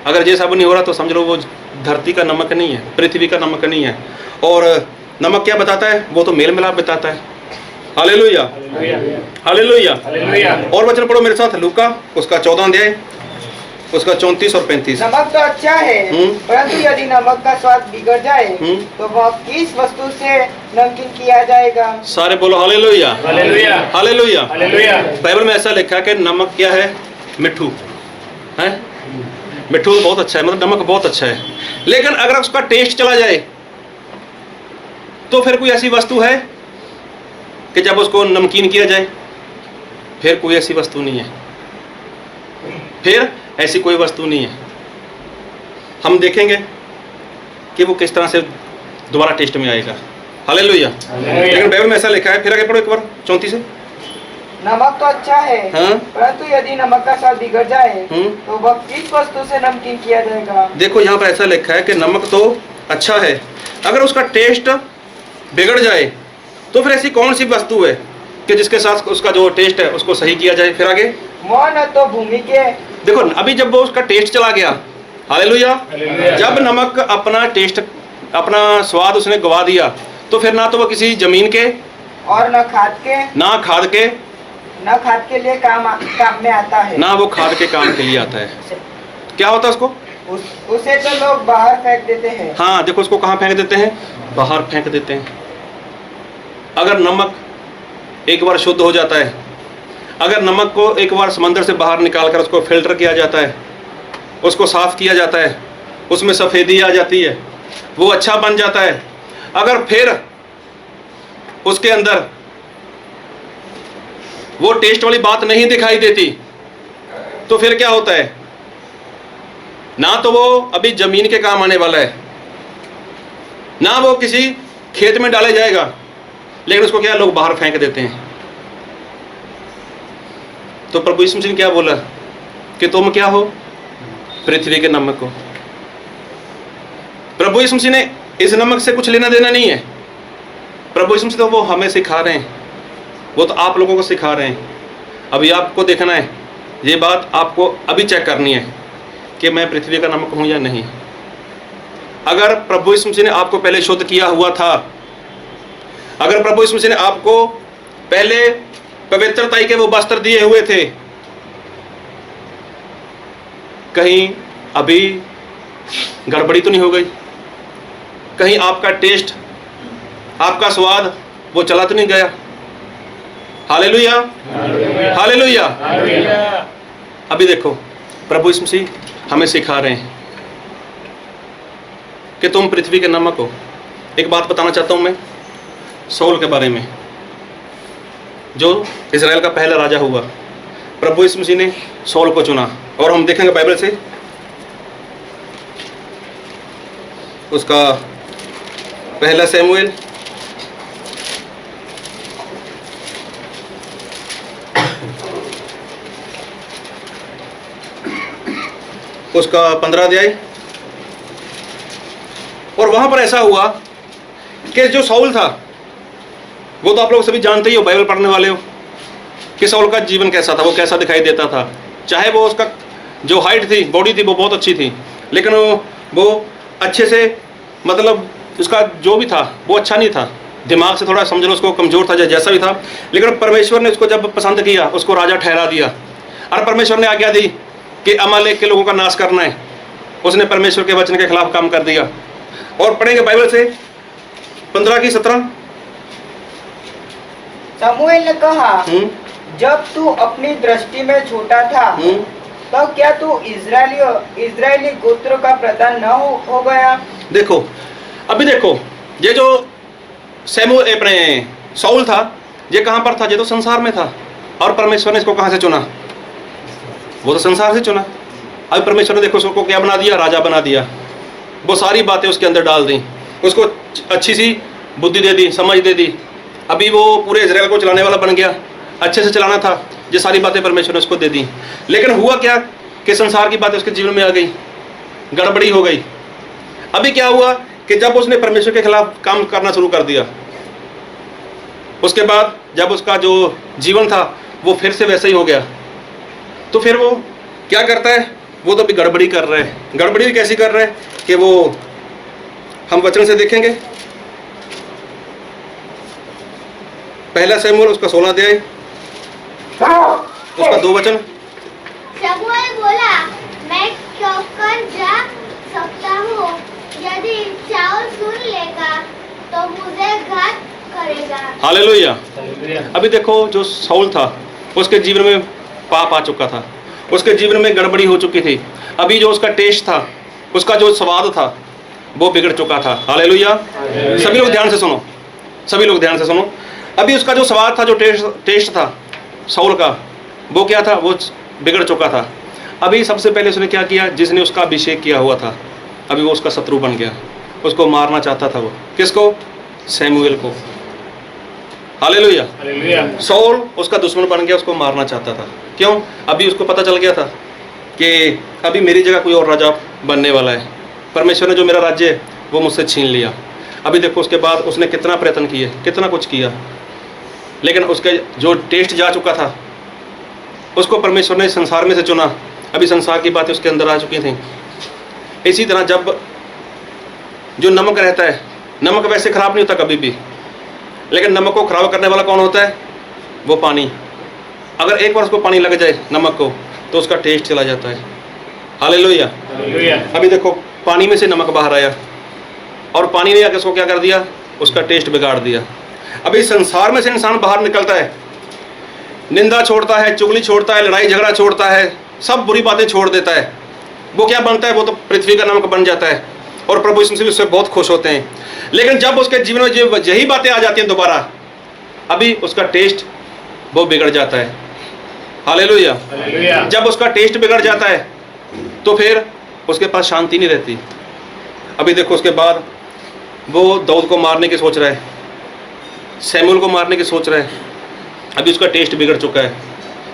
अगर ये सब नहीं हो रहा तो समझ लो वो धरती का नमक नहीं है, पृथ्वी का नमक नहीं है। और नमक क्या बताता है, वो तो मेल मिलाप बताता है। हालेलुया। हालेलुया। और वचन पढ़ो मेरे साथ, लूका उसका 14 अध्याय उसका 34 और 35। नमक तो अच्छा है, परंतु यदि नमक का स्वाद बिगड़ जाए तो वह किस वस्तु से नमकीन किया जाएगा? सारे बोलो hallelujah. Hallelujah. Hallelujah. Hallelujah. Bible में ऐसा लिखा है कि नमक क्या है, मिट्ठू है। मिट्ठू बहुत अच्छा है, मतलब नमक बहुत अच्छा है। लेकिन अगर उसका टेस्ट चला जाए तो फिर कोई ऐसी वस्तु है कि जब उसको नमकीन किया जाए, फिर कोई ऐसी वस्तु नहीं है। फिर ऐसी कोई वस्तु नहीं है। हम देखेंगे कि वो किस तरह से दोबारा टेस्ट में आएगा। हालेलुया। लेकिन बाइबल में ऐसा लिखा है, फिर आगे पढ़ो एक बार 34 से। नमक तो अच्छा है, हाँ? परंतु यदि नमक का स्वाद बिगड़ जाए तो वह किस वस्तु से नमकीन किया जाएगा? देखो यहाँ पर ऐसा लिखा है कि नमक तो अच्छा है, अगर उसका टेस्ट बिगड़ जाए तो फिर ऐसी कौन सी वस्तु है कि जिसके साथ उसका जो टेस्ट है उसको सही किया जाए। फिर आगे वह न तो भूमि के, देखो अभी जब वो उसका टेस्ट चला गया, हालेलुया, जब नमक अपना टेस्ट अपना स्वाद उसने गवा दिया तो फिर ना तो वो किसी जमीन के और न खाद के लिए काम में आता है, ना वो खाद के काम के लिए आता है। क्या होता है उसको? उसे तो लोग बाहर फेंक देते हैं। हाँ देखो उसको कहाँ फेंक देते हैं? बाहर फेंक देते हैं। अगर नमक एक बार शुद्ध हो जाता है, अगर नमक को एक बार समंदर से बाहर निकाल कर उसको फिल्टर किया जाता है, उसको साफ किया जाता है, उसमें सफ़ेदी आ जाती है, वो अच्छा बन जाता है, अगर फिर उसके अंदर वो टेस्ट वाली बात नहीं दिखाई देती तो फिर क्या होता है? ना तो वो अभी जमीन के काम आने वाला है, ना वो किसी खेत में डाले जाएगा, लेकिन उसको क्या लोग बाहर फेंक देते हैं। तो प्रभु यीशु मसीह ने क्या बोला कि तुम क्या हो? पृथ्वी के नमक हो। प्रभु यीशु मसीह ने इस नमक से कुछ लेना देना नहीं है। प्रभु यीशु मसीह तो वो हमें सिखा रहे हैं, वो तो आप लोगों को सिखा रहे हैं। अभी आपको देखना है, ये बात आपको अभी चेक करनी है कि मैं पृथ्वी का नमक हूं या नहीं। अगर प्रभु यीशु मसीह ने आपको पहले शुद्ध किया हुआ था, अगर प्रभु यीशु मसीह ने आपको पहले पवित्रता के वो वस्त्र दिए हुए थे, कहीं अभी गड़बड़ी तो नहीं हो गई? कहीं आपका टेस्ट, आपका स्वाद वो चला तो नहीं गया? Hallelujah, hallelujah. अभी देखो प्रभु यीशु मसीह हमें सिखा रहे हैं कि तुम पृथ्वी के नमक हो। एक बात बताना चाहता हूं मैं शाऊल के बारे में, जो इजराइल का पहला राजा हुआ। प्रभु यीशु मसीह ने शाऊल को चुना, और हम देखेंगे बाइबल से उसका पहला शमूएल उसका 15 अध्याय। और वहां पर ऐसा हुआ कि जो शाऊल था, वो तो आप लोग सभी जानते ही हो, बाइबल पढ़ने वाले हो, कि शाऊल का जीवन कैसा था, वो कैसा दिखाई देता था। चाहे वो उसका जो हाइट थी, बॉडी थी, वो बहुत अच्छी थी, लेकिन वो अच्छे से, मतलब उसका जो भी था वो अच्छा नहीं था। दिमाग से थोड़ा समझ लो उसको कमज़ोर था, जैसा भी था। लेकिन परमेश्वर ने उसको जब पसंद किया, उसको राजा ठहरा दिया, और परमेश्वर ने आज्ञा दी कि अमालेक के लोगों का नाश करना है। उसने परमेश्वर के वचन के खिलाफ काम कर दिया। और पढ़ेंगे बाइबल से 15 की 17। शमूएल ने कहा, जब तू अपनी दृष्टि में छोटा था तो क्या तू इजरायली गोत्र का प्रधान न हो गया? देखो अभी देखो, ये जो शमूएल अपने शाऊल था, ये कहाँ पर था? ये तो संसार में था। और परमेश्वर ने इसको कहाँ से चुना? वो तो संसार से चुना। अभी परमेश्वर ने देखो उसको क्या बना दिया? राजा बना दिया। वो सारी बातें उसके अंदर डाल दी, उसको अच्छी सी बुद्धि दे दी, समझ दे दी। अभी वो पूरे इजराइल को चलाने वाला बन गया, अच्छे से चलाना था। ये सारी बातें परमेश्वर ने उसको दे दी। लेकिन हुआ क्या कि संसार की बातें उसके जीवन में आ गई, गड़बड़ी हो गई। अभी क्या हुआ कि जब उसने परमेश्वर के खिलाफ काम करना शुरू कर दिया, उसके बाद जब उसका जो जीवन था वो फिर से वैसा ही हो गया, तो फिर वो क्या करता है? वो तो अभी गड़बड़ी कर रहा है। गड़बड़ी भी कैसी कर रहा है कि वो हम वचन से देखेंगे। पहला शमूएल उसका 16 अध्याय, उसका 2 वचन। शमूएल बोला, मैं क्यों कर जा सकता हूँ? यदि शाऊल सुन लेगा तो मुझे घात करेगा। हालेलुया। अभी देखो जो शाऊल था उसके जीवन में पाप आ चुका था, उसके जीवन में गड़बड़ी हो चुकी थी। अभी जो उसका टेस्ट था, उसका जो स्वाद था, वो बिगड़ चुका था। हालेलुया। सभी लोग ध्यान से सुनो, सभी लोग ध्यान से सुनो। अभी उसका जो स्वाद था, जो टेस्ट था शाऊल का, वो क्या था? वो बिगड़ चुका था। अभी सबसे पहले उसने क्या किया, जिसने उसका अभिषेक किया हुआ था अभी वो उसका शत्रु बन गया, उसको मारना चाहता था वो। किसको? सैमुएल को। हालेलुया। शाऊल उसका दुश्मन बन गया, उसको मारना चाहता था। क्यों? अभी उसको पता चल गया था कि अभी मेरी जगह कोई और राजा बनने वाला है, परमेश्वर ने जो मेरा राज्य है वो मुझसे छीन लिया। अभी देखो उसके बाद उसने कितना प्रयत्न किए, कितना कुछ किया, लेकिन उसके जो टेस्ट जा चुका था उसको परमेश्वर ने संसार में से चुना। अभी संसार की बातें उसके अंदर आ चुकी थी। इसी तरह जब जो नमक रहता है, नमक वैसे खराब नहीं होता कभी भी, लेकिन नमक को खराब करने वाला कौन होता है? वो पानी। अगर एक बार उसको पानी लग जाए नमक को तो उसका टेस्ट चला जाता है। हालेलुया। अभी देखो पानी में से नमक बाहर आया और पानी ने आके उसको क्या कर दिया? उसका टेस्ट बिगाड़ दिया। अभी संसार में से इंसान बाहर निकलता है, निंदा छोड़ता है, चुगली छोड़ता है, लड़ाई झगड़ा छोड़ता है, सब बुरी बातें छोड़ देता है, वो क्या बनता है? वो तो पृथ्वी का नमक बन जाता है और प्रभु यीशु मसीह उससे बहुत खुश होते हैं। लेकिन जब उसके जीवन में जो यही बातें आ जाती हैं दोबारा, अभी उसका टेस्ट वो बिगड़ जाता है। हालेलुया। जब उसका टेस्ट बिगड़ जाता है तो फिर उसके पास शांति नहीं रहती। अभी देखो उसके बाद वो दाऊद को मारने की सोच रहा है, सैमुएल को मारने की सोच रहा है, अभी उसका टेस्ट बिगड़ चुका है।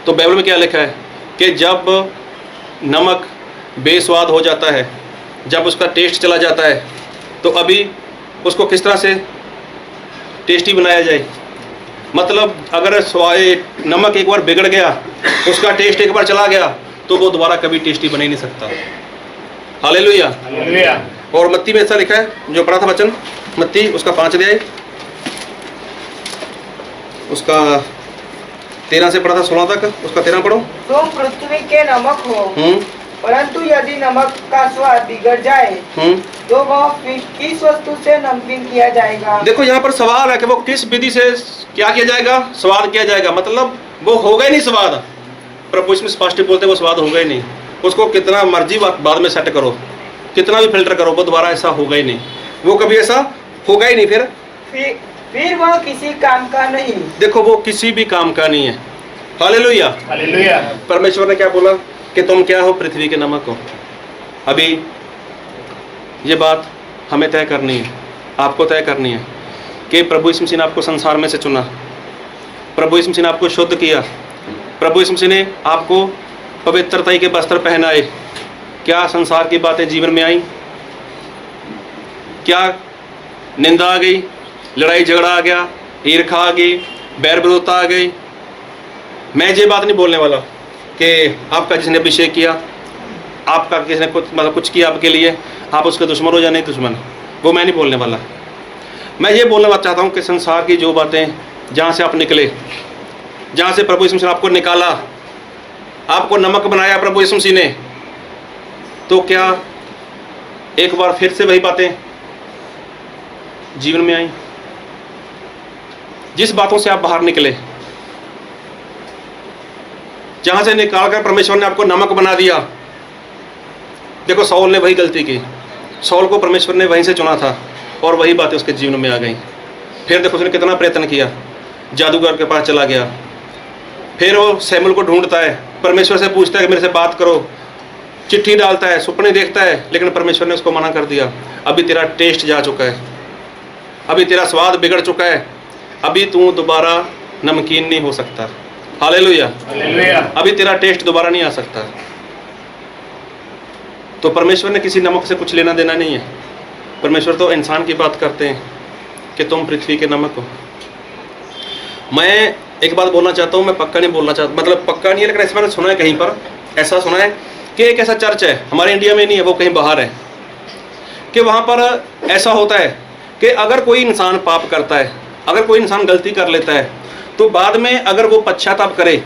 तो बाइबल में क्या लिखा है कि जब नमक बेस्वाद हो जाता है, जब उसका टेस्ट चला जाता है, तो अभी उसको किस तरह से टेस्टी बनाया जाए। मतलब अगर नमक एक बार बिगड़ गया, उसका टेस्ट एक बार चला गया, तो वो दोबारा कभी टेस्टी बन ही नहीं सकता। हालेलुया। और मत्ती में ऐसा लिखा है, जो पढ़ा था वचन मत्ती उसका 5 अध्याय उसका 13 से पढ़ा था 16 तक, उसका 13 पढ़ो। तुम पृथ्वी के नमक हो, परंतु यदि नमक का स्वाद बिगड़ जाए तो वह फिर किस वस्तु से नमकीन किया जाएगा? देखो यहाँ पर सवाल है कि वो किस विधि से क्या किया जाएगा? स्वाद किया जाएगा। मतलब वो होगा ही नहीं स्वाद। प्रभु इसमें स्पष्ट बोलते वो स्वाद होगा ही नहीं। उसको कितना मर्जी बाद में सेट करो, कितना भी फिल्टर करो, वो दोबारा ऐसा होगा ही नहीं, वो कभी ऐसा होगा ही नहीं। फिर वह किसी काम का नहीं। देखो वो किसी भी काम का नहीं है। हालेलुया। परमेश्वर ने क्या बोला कि तुम क्या हो? पृथ्वी के नमक हो। अभी ये बात हमें तय करनी है, आपको तय करनी है कि प्रभु यीशु मसीह ने आपको संसार में से चुना, प्रभु यीशु मसीह ने आपको शुद्ध किया, प्रभु यीशु मसीह ने आपको पवित्रता के वस्त्र पहनाए। क्या संसार की बातें जीवन में आई? क्या निंदा आ गई, लड़ाई झगड़ा आ गया, ईर्खा आ गई, बैर विरोधता आ गई? मैं ये बात नहीं बोलने वाला कि आपका जिसने अभिषेक किया, आपका किसने कुछ किया आपके लिए, आप उसके दुश्मन हो या नहीं दुश्मन, वो मैं नहीं बोलने वाला। मैं ये बोलना चाहता हूँ कि संसार की जो बातें, जहाँ से आप निकले, जहाँ से प्रभु यीशु मसीह ने आपको निकाला, आपको नमक बनाया प्रभु यीशु मसीह ने, तो क्या एक बार फिर से वही बातें जीवन में आई? जिस बातों से आप बाहर निकले, जहां से निकालकर परमेश्वर ने आपको नमक बना दिया। देखो शाऊल ने वही गलती की, शाऊल को परमेश्वर ने वहीं से चुना था और वही बातें उसके जीवन में आ गई। फिर देखो उसने कितना प्रयत्न किया, जादूगर के पास चला गया, फिर वो सैमुएल को ढूंढता है, परमेश्वर से पूछता है कि मेरे से बात करो, चिट्ठी डालता है, सुपने देखता है, लेकिन परमेश्वर ने उसको मना कर दिया। अभी तेरा टेस्ट जा चुका है, अभी तेरा स्वाद बिगड़ चुका है, अभी तू दोबारा नमकीन नहीं हो सकता। हालेलुया। अभी तेरा टेस्ट दोबारा नहीं आ सकता। तो परमेश्वर ने किसी नमक से कुछ लेना देना नहीं है। परमेश्वर तो इंसान की बात करते हैं कि तुम पृथ्वी के नमक हो। मैं एक बात बोलना चाहता हूँ, मैं पक्का नहीं बोलना चाहता, मतलब पक्का नहीं है, लेकिन ऐसा मैंने सुना है, कहीं पर ऐसा सुना है कि एक ऐसा चर्च है, हमारे इंडिया में नहीं है, वो कहीं बाहर है, कि वहाँ पर ऐसा होता है कि अगर कोई इंसान पाप करता है, अगर कोई इंसान गलती कर लेता है, तो बाद में अगर वो पश्चाताप करे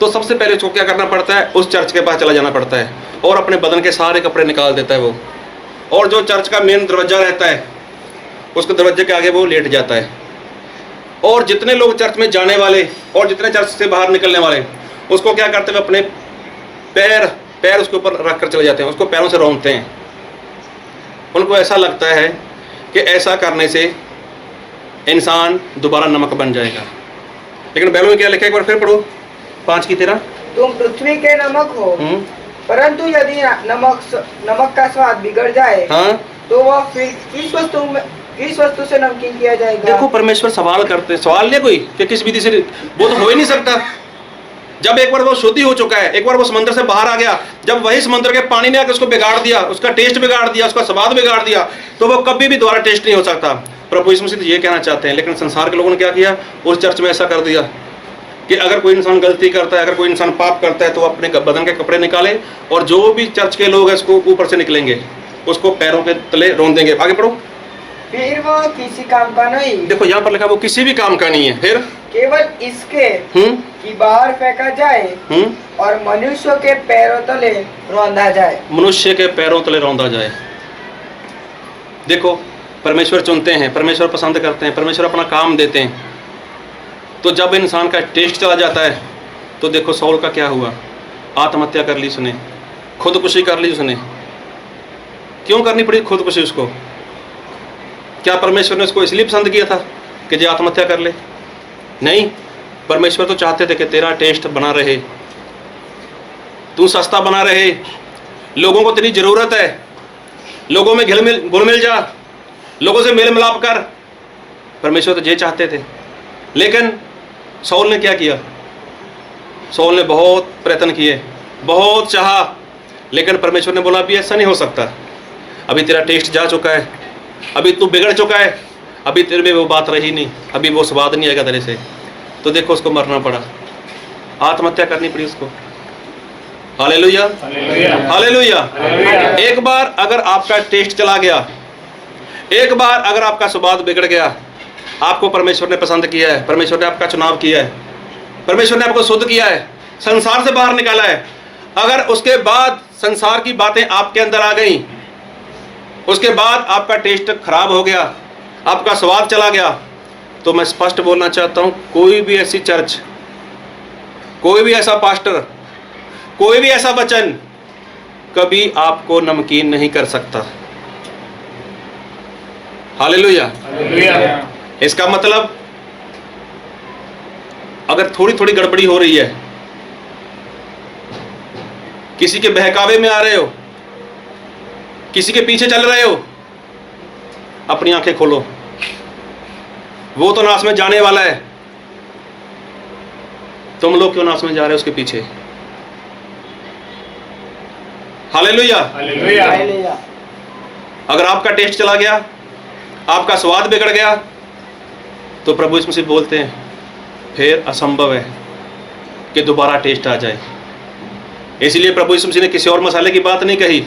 तो सबसे पहले उसको क्या करना पड़ता है? उस चर्च के पास चला जाना पड़ता है और अपने बदन के सारे कपड़े निकाल देता है वो, और जो चर्च का मेन दरवाज़ा रहता है उसके दरवाजे के आगे वो लेट जाता है, और जितने लोग चर्च में जाने वाले और जितने चर्च से बाहर निकलने वाले उसको क्या करते हैं? अपने पैर उसके ऊपर रख कर चले जाते हैं, उसको पैरों से रौंदते हैं। उनको ऐसा लगता है कि ऐसा करने से इंसान दोबारा नमक बन जाएगा। लेकिन बाइबल में क्या लिखा है? एक बार फिर पढ़ो, 5 की 13। तुम पृथ्वी के नमक हो, परंतु यदि नमक का स्वाद बिगड़ जाए हाँ, तो वह फिर किस वस्तु से नमकीन किया जाएगा? देखो परमेश्वर सवाल करते हैं, सवाल नहीं कोई कि किस विधि से, वो तो हो ही नहीं सकता। जब एक बार वो शुद्धि हो चुका है, एक बार वो समुद्र से बाहर आ गया, जब वही समुद्र के पानी ने आकर उसको बिगाड़ दिया, उसका टेस्ट बिगाड़ दिया, उसका स्वाद बिगाड़ दिया, तो वो कभी भी दोबारा टेस्ट नहीं हो सकता। प्रभु यीशु मसीह ये कहना चाहते हैं, लेकिन संसार के लोगों ने क्या किया, उस चर्च में ऐसा कर दिया कि अगर कोई इंसान गलती करता है, अगर कोई इंसान पाप करता है, तो वो अपने बदन के कपड़े निकाले और जो भी चर्च के लोग हैं उसको ऊपर से निकलेंगे, उसको पैरों के तले रौंद देंगे। आगे पढ़ो। फिर वो किसी काम का नहीं, देखो यहाँ पर लिखा वो किसी भी काम का नहीं है, फिर केवल इसके कि बाहर फेंका जाए और मनुष्य के पैरों तले रौंदा जाए। मनुष्य के पैरों तले रौंदा जाए। देखो परमेश्वर चुनते हैं, परमेश्वर पसंद करते हैं, परमेश्वर अपना काम देते हैं। तो जब इंसान का टेस्ट चला जाता है, तो देखो सौल का क्या हुआ, आत्महत्या कर ली उसने, खुदकुशी कर ली उसने। क्यों करनी पड़ी खुदकुशी उसको? क्या परमेश्वर ने उसको इसलिए पसंद किया था कि जो आत्महत्या कर ले? नहीं, परमेश्वर तो चाहते थे कि तेरा टेस्ट बना रहे, तू सस्ता बना रहे, लोगों को तेरी जरूरत है, लोगों में घुल मिल जा, लोगों से मेल मिलाप कर। परमेश्वर तो ये चाहते थे। लेकिन सौल ने क्या किया? सौल ने बहुत प्रयत्न किए, बहुत चाहा, लेकिन परमेश्वर ने बोला अभी ऐसा नहीं हो सकता, अभी तेरा टेस्ट जा चुका है, अभी तू बिगड़ चुका है, अभी तेरे में वो बात रही नहीं, अभी वो स्वाद नहीं आएगा तेरे से। तो देखो उसको मरना पड़ा, आत्महत्या करनी पड़ी उसको। Hallelujah, hallelujah. एक बार अगर आपका टेस्ट चला गया, एक बार अगर आपका स्वाद बिगड़ गया, आपको परमेश्वर ने पसंद किया है, परमेश्वर ने आपका चुनाव किया है, परमेश्वर ने आपको शुद्ध किया है, संसार से बाहर निकाला है, अगर उसके बाद संसार की बातें आपके अंदर आ गई, उसके बाद आपका टेस्ट खराब हो गया, आपका स्वाद चला गया, तो मैं स्पष्ट बोलना चाहता हूं, कोई भी ऐसी चर्च, कोई भी ऐसा पास्टर, कोई भी ऐसा वचन कभी आपको नमकीन नहीं कर सकता। हालेलुया। इसका मतलब अगर थोड़ी थोड़ी गड़बड़ी हो रही है, किसी के बहकावे में आ रहे हो, किसी के पीछे चल रहे हो, अपनी आंखें खोलो, वो तो नाश में जाने वाला है, तुम लोग क्यों नाश में जा रहे हो उसके पीछे? हालेलुया। हालेलुया। अगर आपका टेस्ट चला गया, आपका स्वाद बिगड़ गया, तो प्रभु यीशु मसीह बोलते हैं फिर असंभव है कि दोबारा टेस्ट आ जाए। इसलिए प्रभु यीशु मसीह ने किसी और मसाले की बात नहीं कही,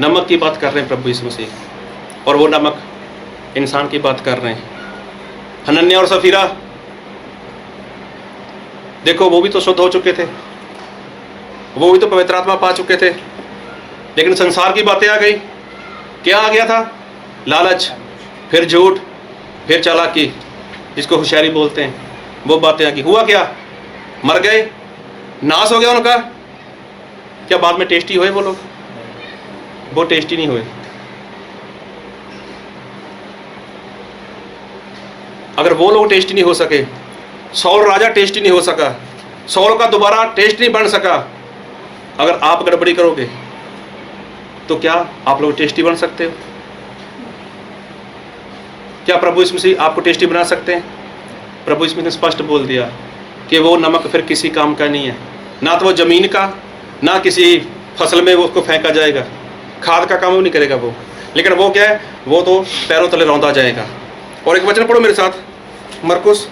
नमक की बात कर रहे हैं प्रभु यीशु मसीह, और वो नमक इंसान की बात कर रहे हैं। हनन्याह और सफीरा, देखो वो भी तो शुद्ध हो चुके थे, वो भी तो पवित्र आत्मा पा चुके थे, लेकिन संसार की बातें आ गई। क्या आ गया था? लालच, फिर झूठ, फिर चालाकी, जिसको होशियारी बोलते हैं, वो बातें आ गई। हुआ क्या? मर गए, नाश हो गया उनका। क्या बाद में टेस्टी हुए वो लोग? वो टेस्टी नहीं हुए। अगर वो लोग टेस्टी नहीं हो सके, सौल राजा टेस्टी नहीं हो सका, सौल का दोबारा टेस्ट नहीं बन सका, अगर आप गड़बड़ी करोगे तो क्या आप लोग टेस्टी बन सकते हो? क्या प्रभु यीशु मसीह आपको टेस्टी बना सकते हैं? प्रभु यीशु मसीह ने स्पष्ट बोल दिया कि वो नमक फिर किसी काम का नहीं है, ना तो वो जमीन का, ना किसी फसल में वो उसको फेंका जाएगा, खाद का काम वो नहीं करेगा वो, लेकिन वो क्या है, वो तो पैरों तले रौंदा जाएगा। और एक वचन पढ़ो मेरे साथ, मरकुस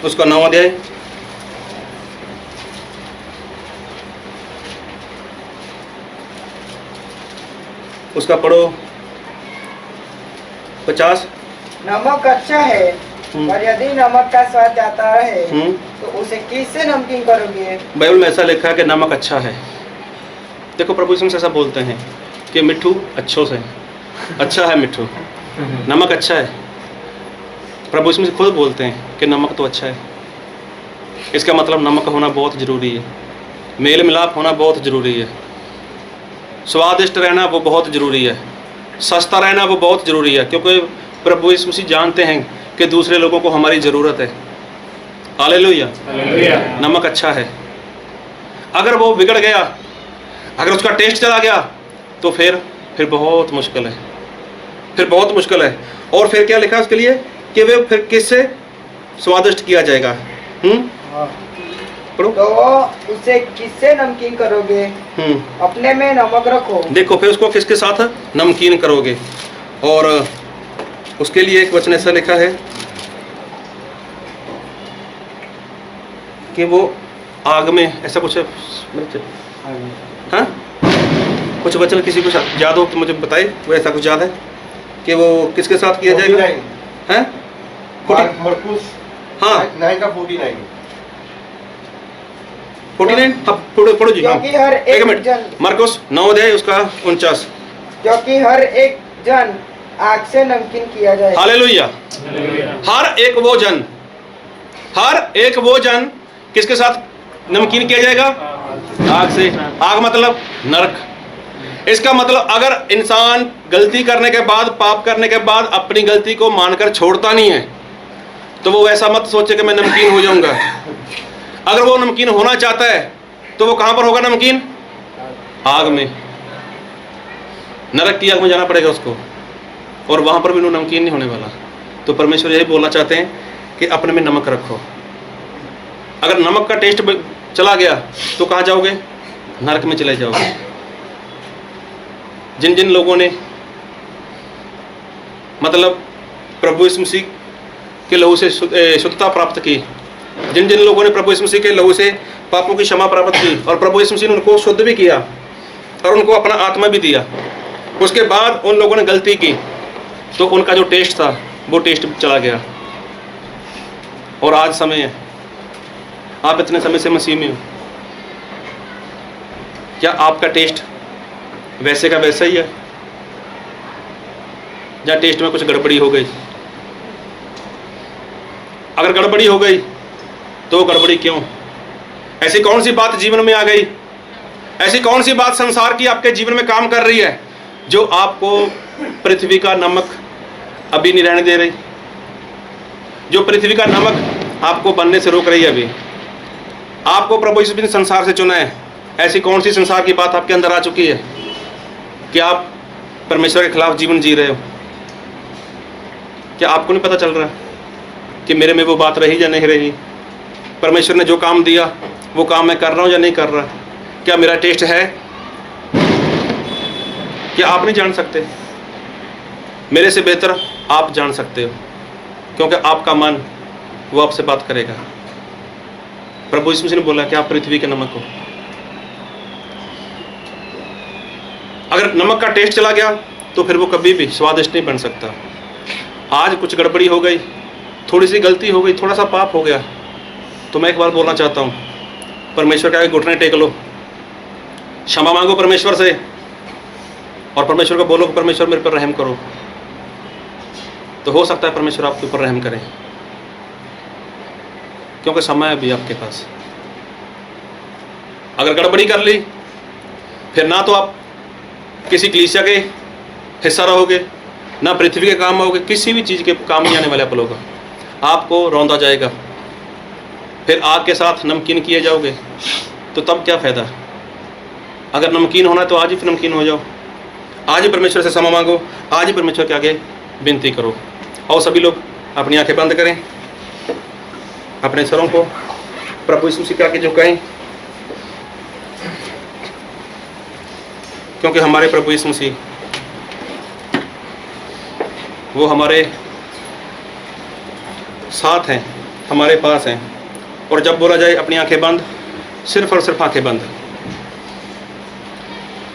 उसका 9वां अध्याय, उसका पढ़ो 50। नमक अच्छा है, पर यदि नमक का स्वाद जाता रहे तो उसे किससे नमकीन करोगे? बाइबल में ऐसा लिखा है कि नमक अच्छा है। देखो प्रभु यीशु ऐसा बोलते हैं कि मिट्ठू अच्छों से अच्छा है, मिट्ठू नमक अच्छा है। प्रभु यीशु खुद बोलते हैं कि नमक तो अच्छा है। इसका मतलब नमक होना बहुत ज़रूरी है, मेल मिलाप होना बहुत ज़रूरी है, स्वादिष्ट रहना वो बहुत ज़रूरी है, सस्ता रहना वो बहुत ज़रूरी है, क्योंकि प्रभु यीशु मसीह जानते हैं कि दूसरे लोगों को हमारी ज़रूरत है। हालेलुया। नमक अच्छा है। अगर वो बिगड़ गया, अगर उसका टेस्ट चला गया, तो फिर बहुत मुश्किल है, फिर बहुत मुश्किल है। और फिर क्या लिखा उसके लिए कि वे फिर किससे स्वादिष्ट किया जाएगा? पढ़ो। तो उसे किससे नमकीन करोगे? अपने में नमक रखो। देखो फिर उसको किसके साथ नमकीन करोगे? और उसके लिए एक वचन ऐसा लिखा है कि वो आग में, ऐसा कुछ है, हाँ कुछ वचन किसी को याद हो तो मुझे बताए, वो ऐसा कुछ याद है कि वो किसके साथ किया जाएगा? हैं? हाँ 49। हाँ पढ़ो जी। हाँ क्योंकि हर एक एक मिनट, जन मार्कुस 9 अध्याय उसका 49। क्योंकि हर एक जन आग से नमकीन किया जाए। हालेलुया। हर एक वो जन, हर एक वो जन किसके साथ नमकीन किया जाएगा? आग से। आग मतलब नरक। इसका मतलब अगर इंसान गलती करने के बाद, पाप करने के बाद अपनी गलती को मानकर छोड़ता नहीं है, तो वो ऐसा मत सोचे कि मैं नमकीन हो जाऊंगा। अगर वो नमकीन होना चाहता है तो वो कहां पर होगा नमकीन? आग में, नरक की आग में जाना पड़ेगा उसको, और वहां पर भी वो नमकीन नहीं होने वाला। तो परमेश्वर यही बोलना चाहते हैं कि अपने में नमक रखो। अगर नमक का टेस्ट चला गया तो कहां जाओगे? नरक में चले जाओगे। जिन जिन लोगों ने मतलब प्रभु यीशु मसीह के लहू से शुद्धता प्राप्त की, जिन जिन लोगों ने प्रभु यीशु मसीह के लहू से पापों की क्षमा प्राप्त की, और प्रभु यीशु मसीह ने उनको शुद्ध भी किया और उनको अपना आत्मा भी दिया, उसके बाद उन लोगों ने गलती की तो उनका जो टेस्ट था वो टेस्ट चला गया। और आज समय है, आप इतने समय से मसीह में हो, क्या आपका टेस्ट वैसे का वैसा ही है, या टेस्ट में कुछ गड़बड़ी हो गई? अगर गड़बड़ी हो गई तो वो गड़बड़ी क्यों? ऐसी कौन सी बात जीवन में आ गई, ऐसी कौन सी बात संसार की आपके जीवन में काम कर रही है जो आपको पृथ्वी का नमक अभी नहीं रहने दे रही, जो पृथ्वी का नमक आपको बनने से रोक रही है? अभी आपको प्रभु यीशु ने संसार से चुना है, ऐसी कौन सी संसार की बात आपके अंदर आ चुकी है कि आप परमेश्वर के खिलाफ जीवन जी रहे हो? क्या आपको नहीं पता चल रहा कि मेरे में वो बात रही या नहीं रही? परमेश्वर ने जो काम दिया वो काम मैं कर रहा हूँ या नहीं कर रहा? क्या मेरा टेस्ट है? क्या आप नहीं जान सकते? मेरे से बेहतर आप जान सकते हो, क्योंकि आपका मन वो आपसे बात करेगा। प्रभु यीशु मसीह ने बोला कि आप पृथ्वी के नमक हो। अगर नमक का टेस्ट चला गया तो फिर वो कभी भी स्वादिष्ट नहीं बन सकता। आज कुछ गड़बड़ी हो गई, थोड़ी सी गलती हो गई, थोड़ा सा पाप हो गया, तो मैं एक बार बोलना चाहता हूँ, परमेश्वर के आगे घुटने टेक लो, क्षमा मांगो परमेश्वर से, और परमेश्वर को बोलो कि परमेश्वर मेरे पर रहम करो। तो हो सकता है परमेश्वर आपके ऊपर रहम करें, क्योंकि समय है अभी आपके पास। अगर गड़बड़ी कर ली फिर ना तो आप किसी कलीसिया के हिस्सा रहोगे, ना पृथ्वी के काम आओगे, किसी भी चीज़ के काम नहीं आने वाले आप लोग, आपको रौंदा जाएगा। फिर आग के साथ नमकीन किए जाओगे तो तब क्या फ़ायदा? अगर नमकीन होना है तो आज ही फिर नमकीन हो जाओ, आज ही परमेश्वर से क्षमा मांगो, आज ही परमेश्वर के आगे विनती करो। और सभी लोग अपनी आंखें बंद करें, अपने सरों को प्रभु यीशु मसीह के आगे झुकाएं, क्योंकि हमारे प्रभु यीशु मसीह वो हमारे साथ हैं, हमारे पास हैं। और जब बोला जाए अपनी आंखें बंद, सिर्फ और सिर्फ आंखें बंद,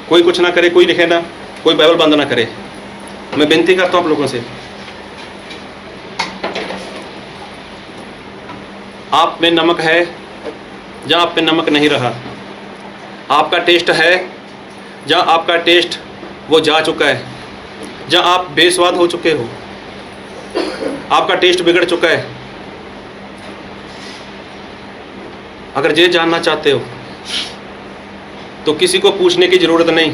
कोई कुछ ना करे, कोई लिखे ना, कोई बाइबल बंद ना करे। मैं विनती करता हूँ आप लोगों से, आप में नमक है जहाँ आप में नमक नहीं रहा, आपका टेस्ट है जहाँ आपका टेस्ट वो जा चुका है, जहाँ आप बेस्वाद हो चुके हो, आपका टेस्ट बिगड़ चुका है। अगर ये जानना चाहते हो तो किसी को पूछने की ज़रूरत नहीं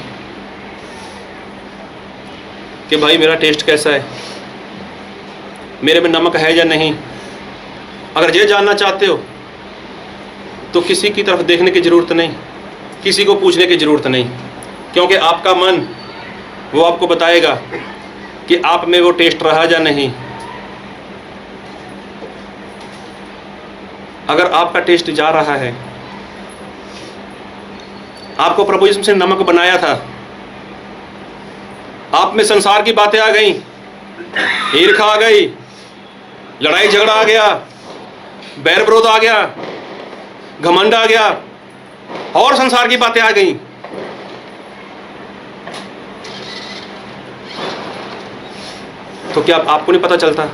कि भाई मेरा टेस्ट कैसा है। मेरे में नमक है या नहीं। अगर ये जानना चाहते हो तो किसी की तरफ देखने की ज़रूरत नहीं, किसी को पूछने की ज़रूरत नहीं, क्योंकि आपका मन वो आपको बताएगा कि आप में वो टेस्ट रहा या नहीं। अगर आपका टेस्ट जा रहा है, आपको प्रभु यीशु मसीह ने नमक बनाया था, आप में संसार की बातें आ गई, ईर्ष्या आ गई, लड़ाई झगड़ा आ गया, बैर विरोध आ गया, घमंड आ गया और संसार की बातें आ गई, तो क्या आपको नहीं पता चलता?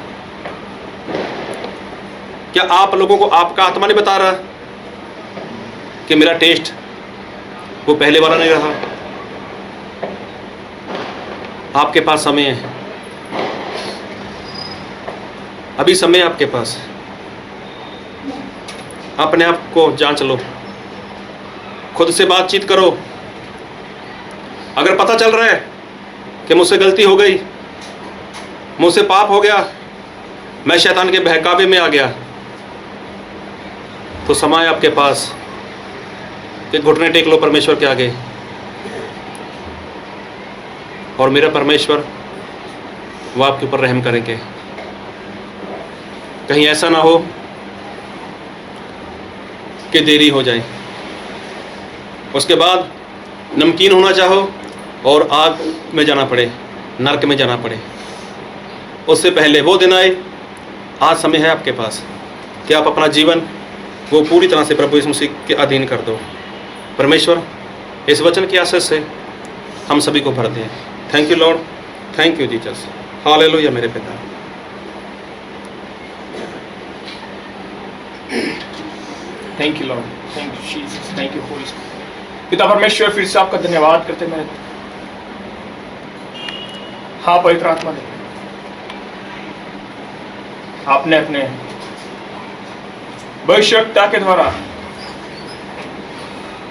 क्या आप लोगों को आपका आत्मा नहीं बता रहा कि मेरा टेस्ट वो पहले वाला नहीं रहा? आपके पास समय है, अभी समय है आपके पास। अपने आप को जांच लो, खुद से बातचीत करो। अगर पता चल रहा है कि मुझसे गलती हो गई, मुझसे पाप हो गया, मैं शैतान के बहकावे में आ गया, तो समय आपके पास कि घुटने टेक लो परमेश्वर के आगे, और मेरा परमेश्वर वो आपके ऊपर रहम करेंगे। कहीं ऐसा ना हो कि देरी हो जाए, उसके बाद नमकीन होना चाहो और आग में जाना पड़े, नरक में जाना पड़े। उससे पहले वो दिन आए, आज समय है आपके पास कि आप अपना जीवन वो पूरी तरह से प्रभु यीशु मसीह के अधीन कर दो। परमेश्वर इस वचन की आशीष से हम सभी को भर दें। Thank you Lord, thank you Jesus, hallelujah मेरे पिता। Thank you Lord, thank you Jesus, thank you Holi spirit. पिता परमेश्वर, फिर से आपका धन्यवाद करते हैं। हाँ पवित्र आत्मा दे, आपने अपने भविष्यवक्ता के द्वारा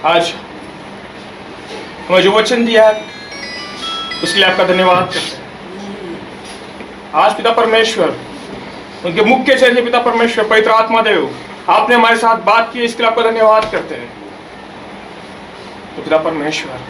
आज हमें जो वचन दिया है उसके लिए आपका धन्यवाद करते हैं। आज पिता परमेश्वर, उनके मुख के जरिए पिता परमेश्वर पवित्र आत्मा देव आपने हमारे साथ बात की, इसके लिए आपका धन्यवाद करते हैं। तो पिता परमेश्वर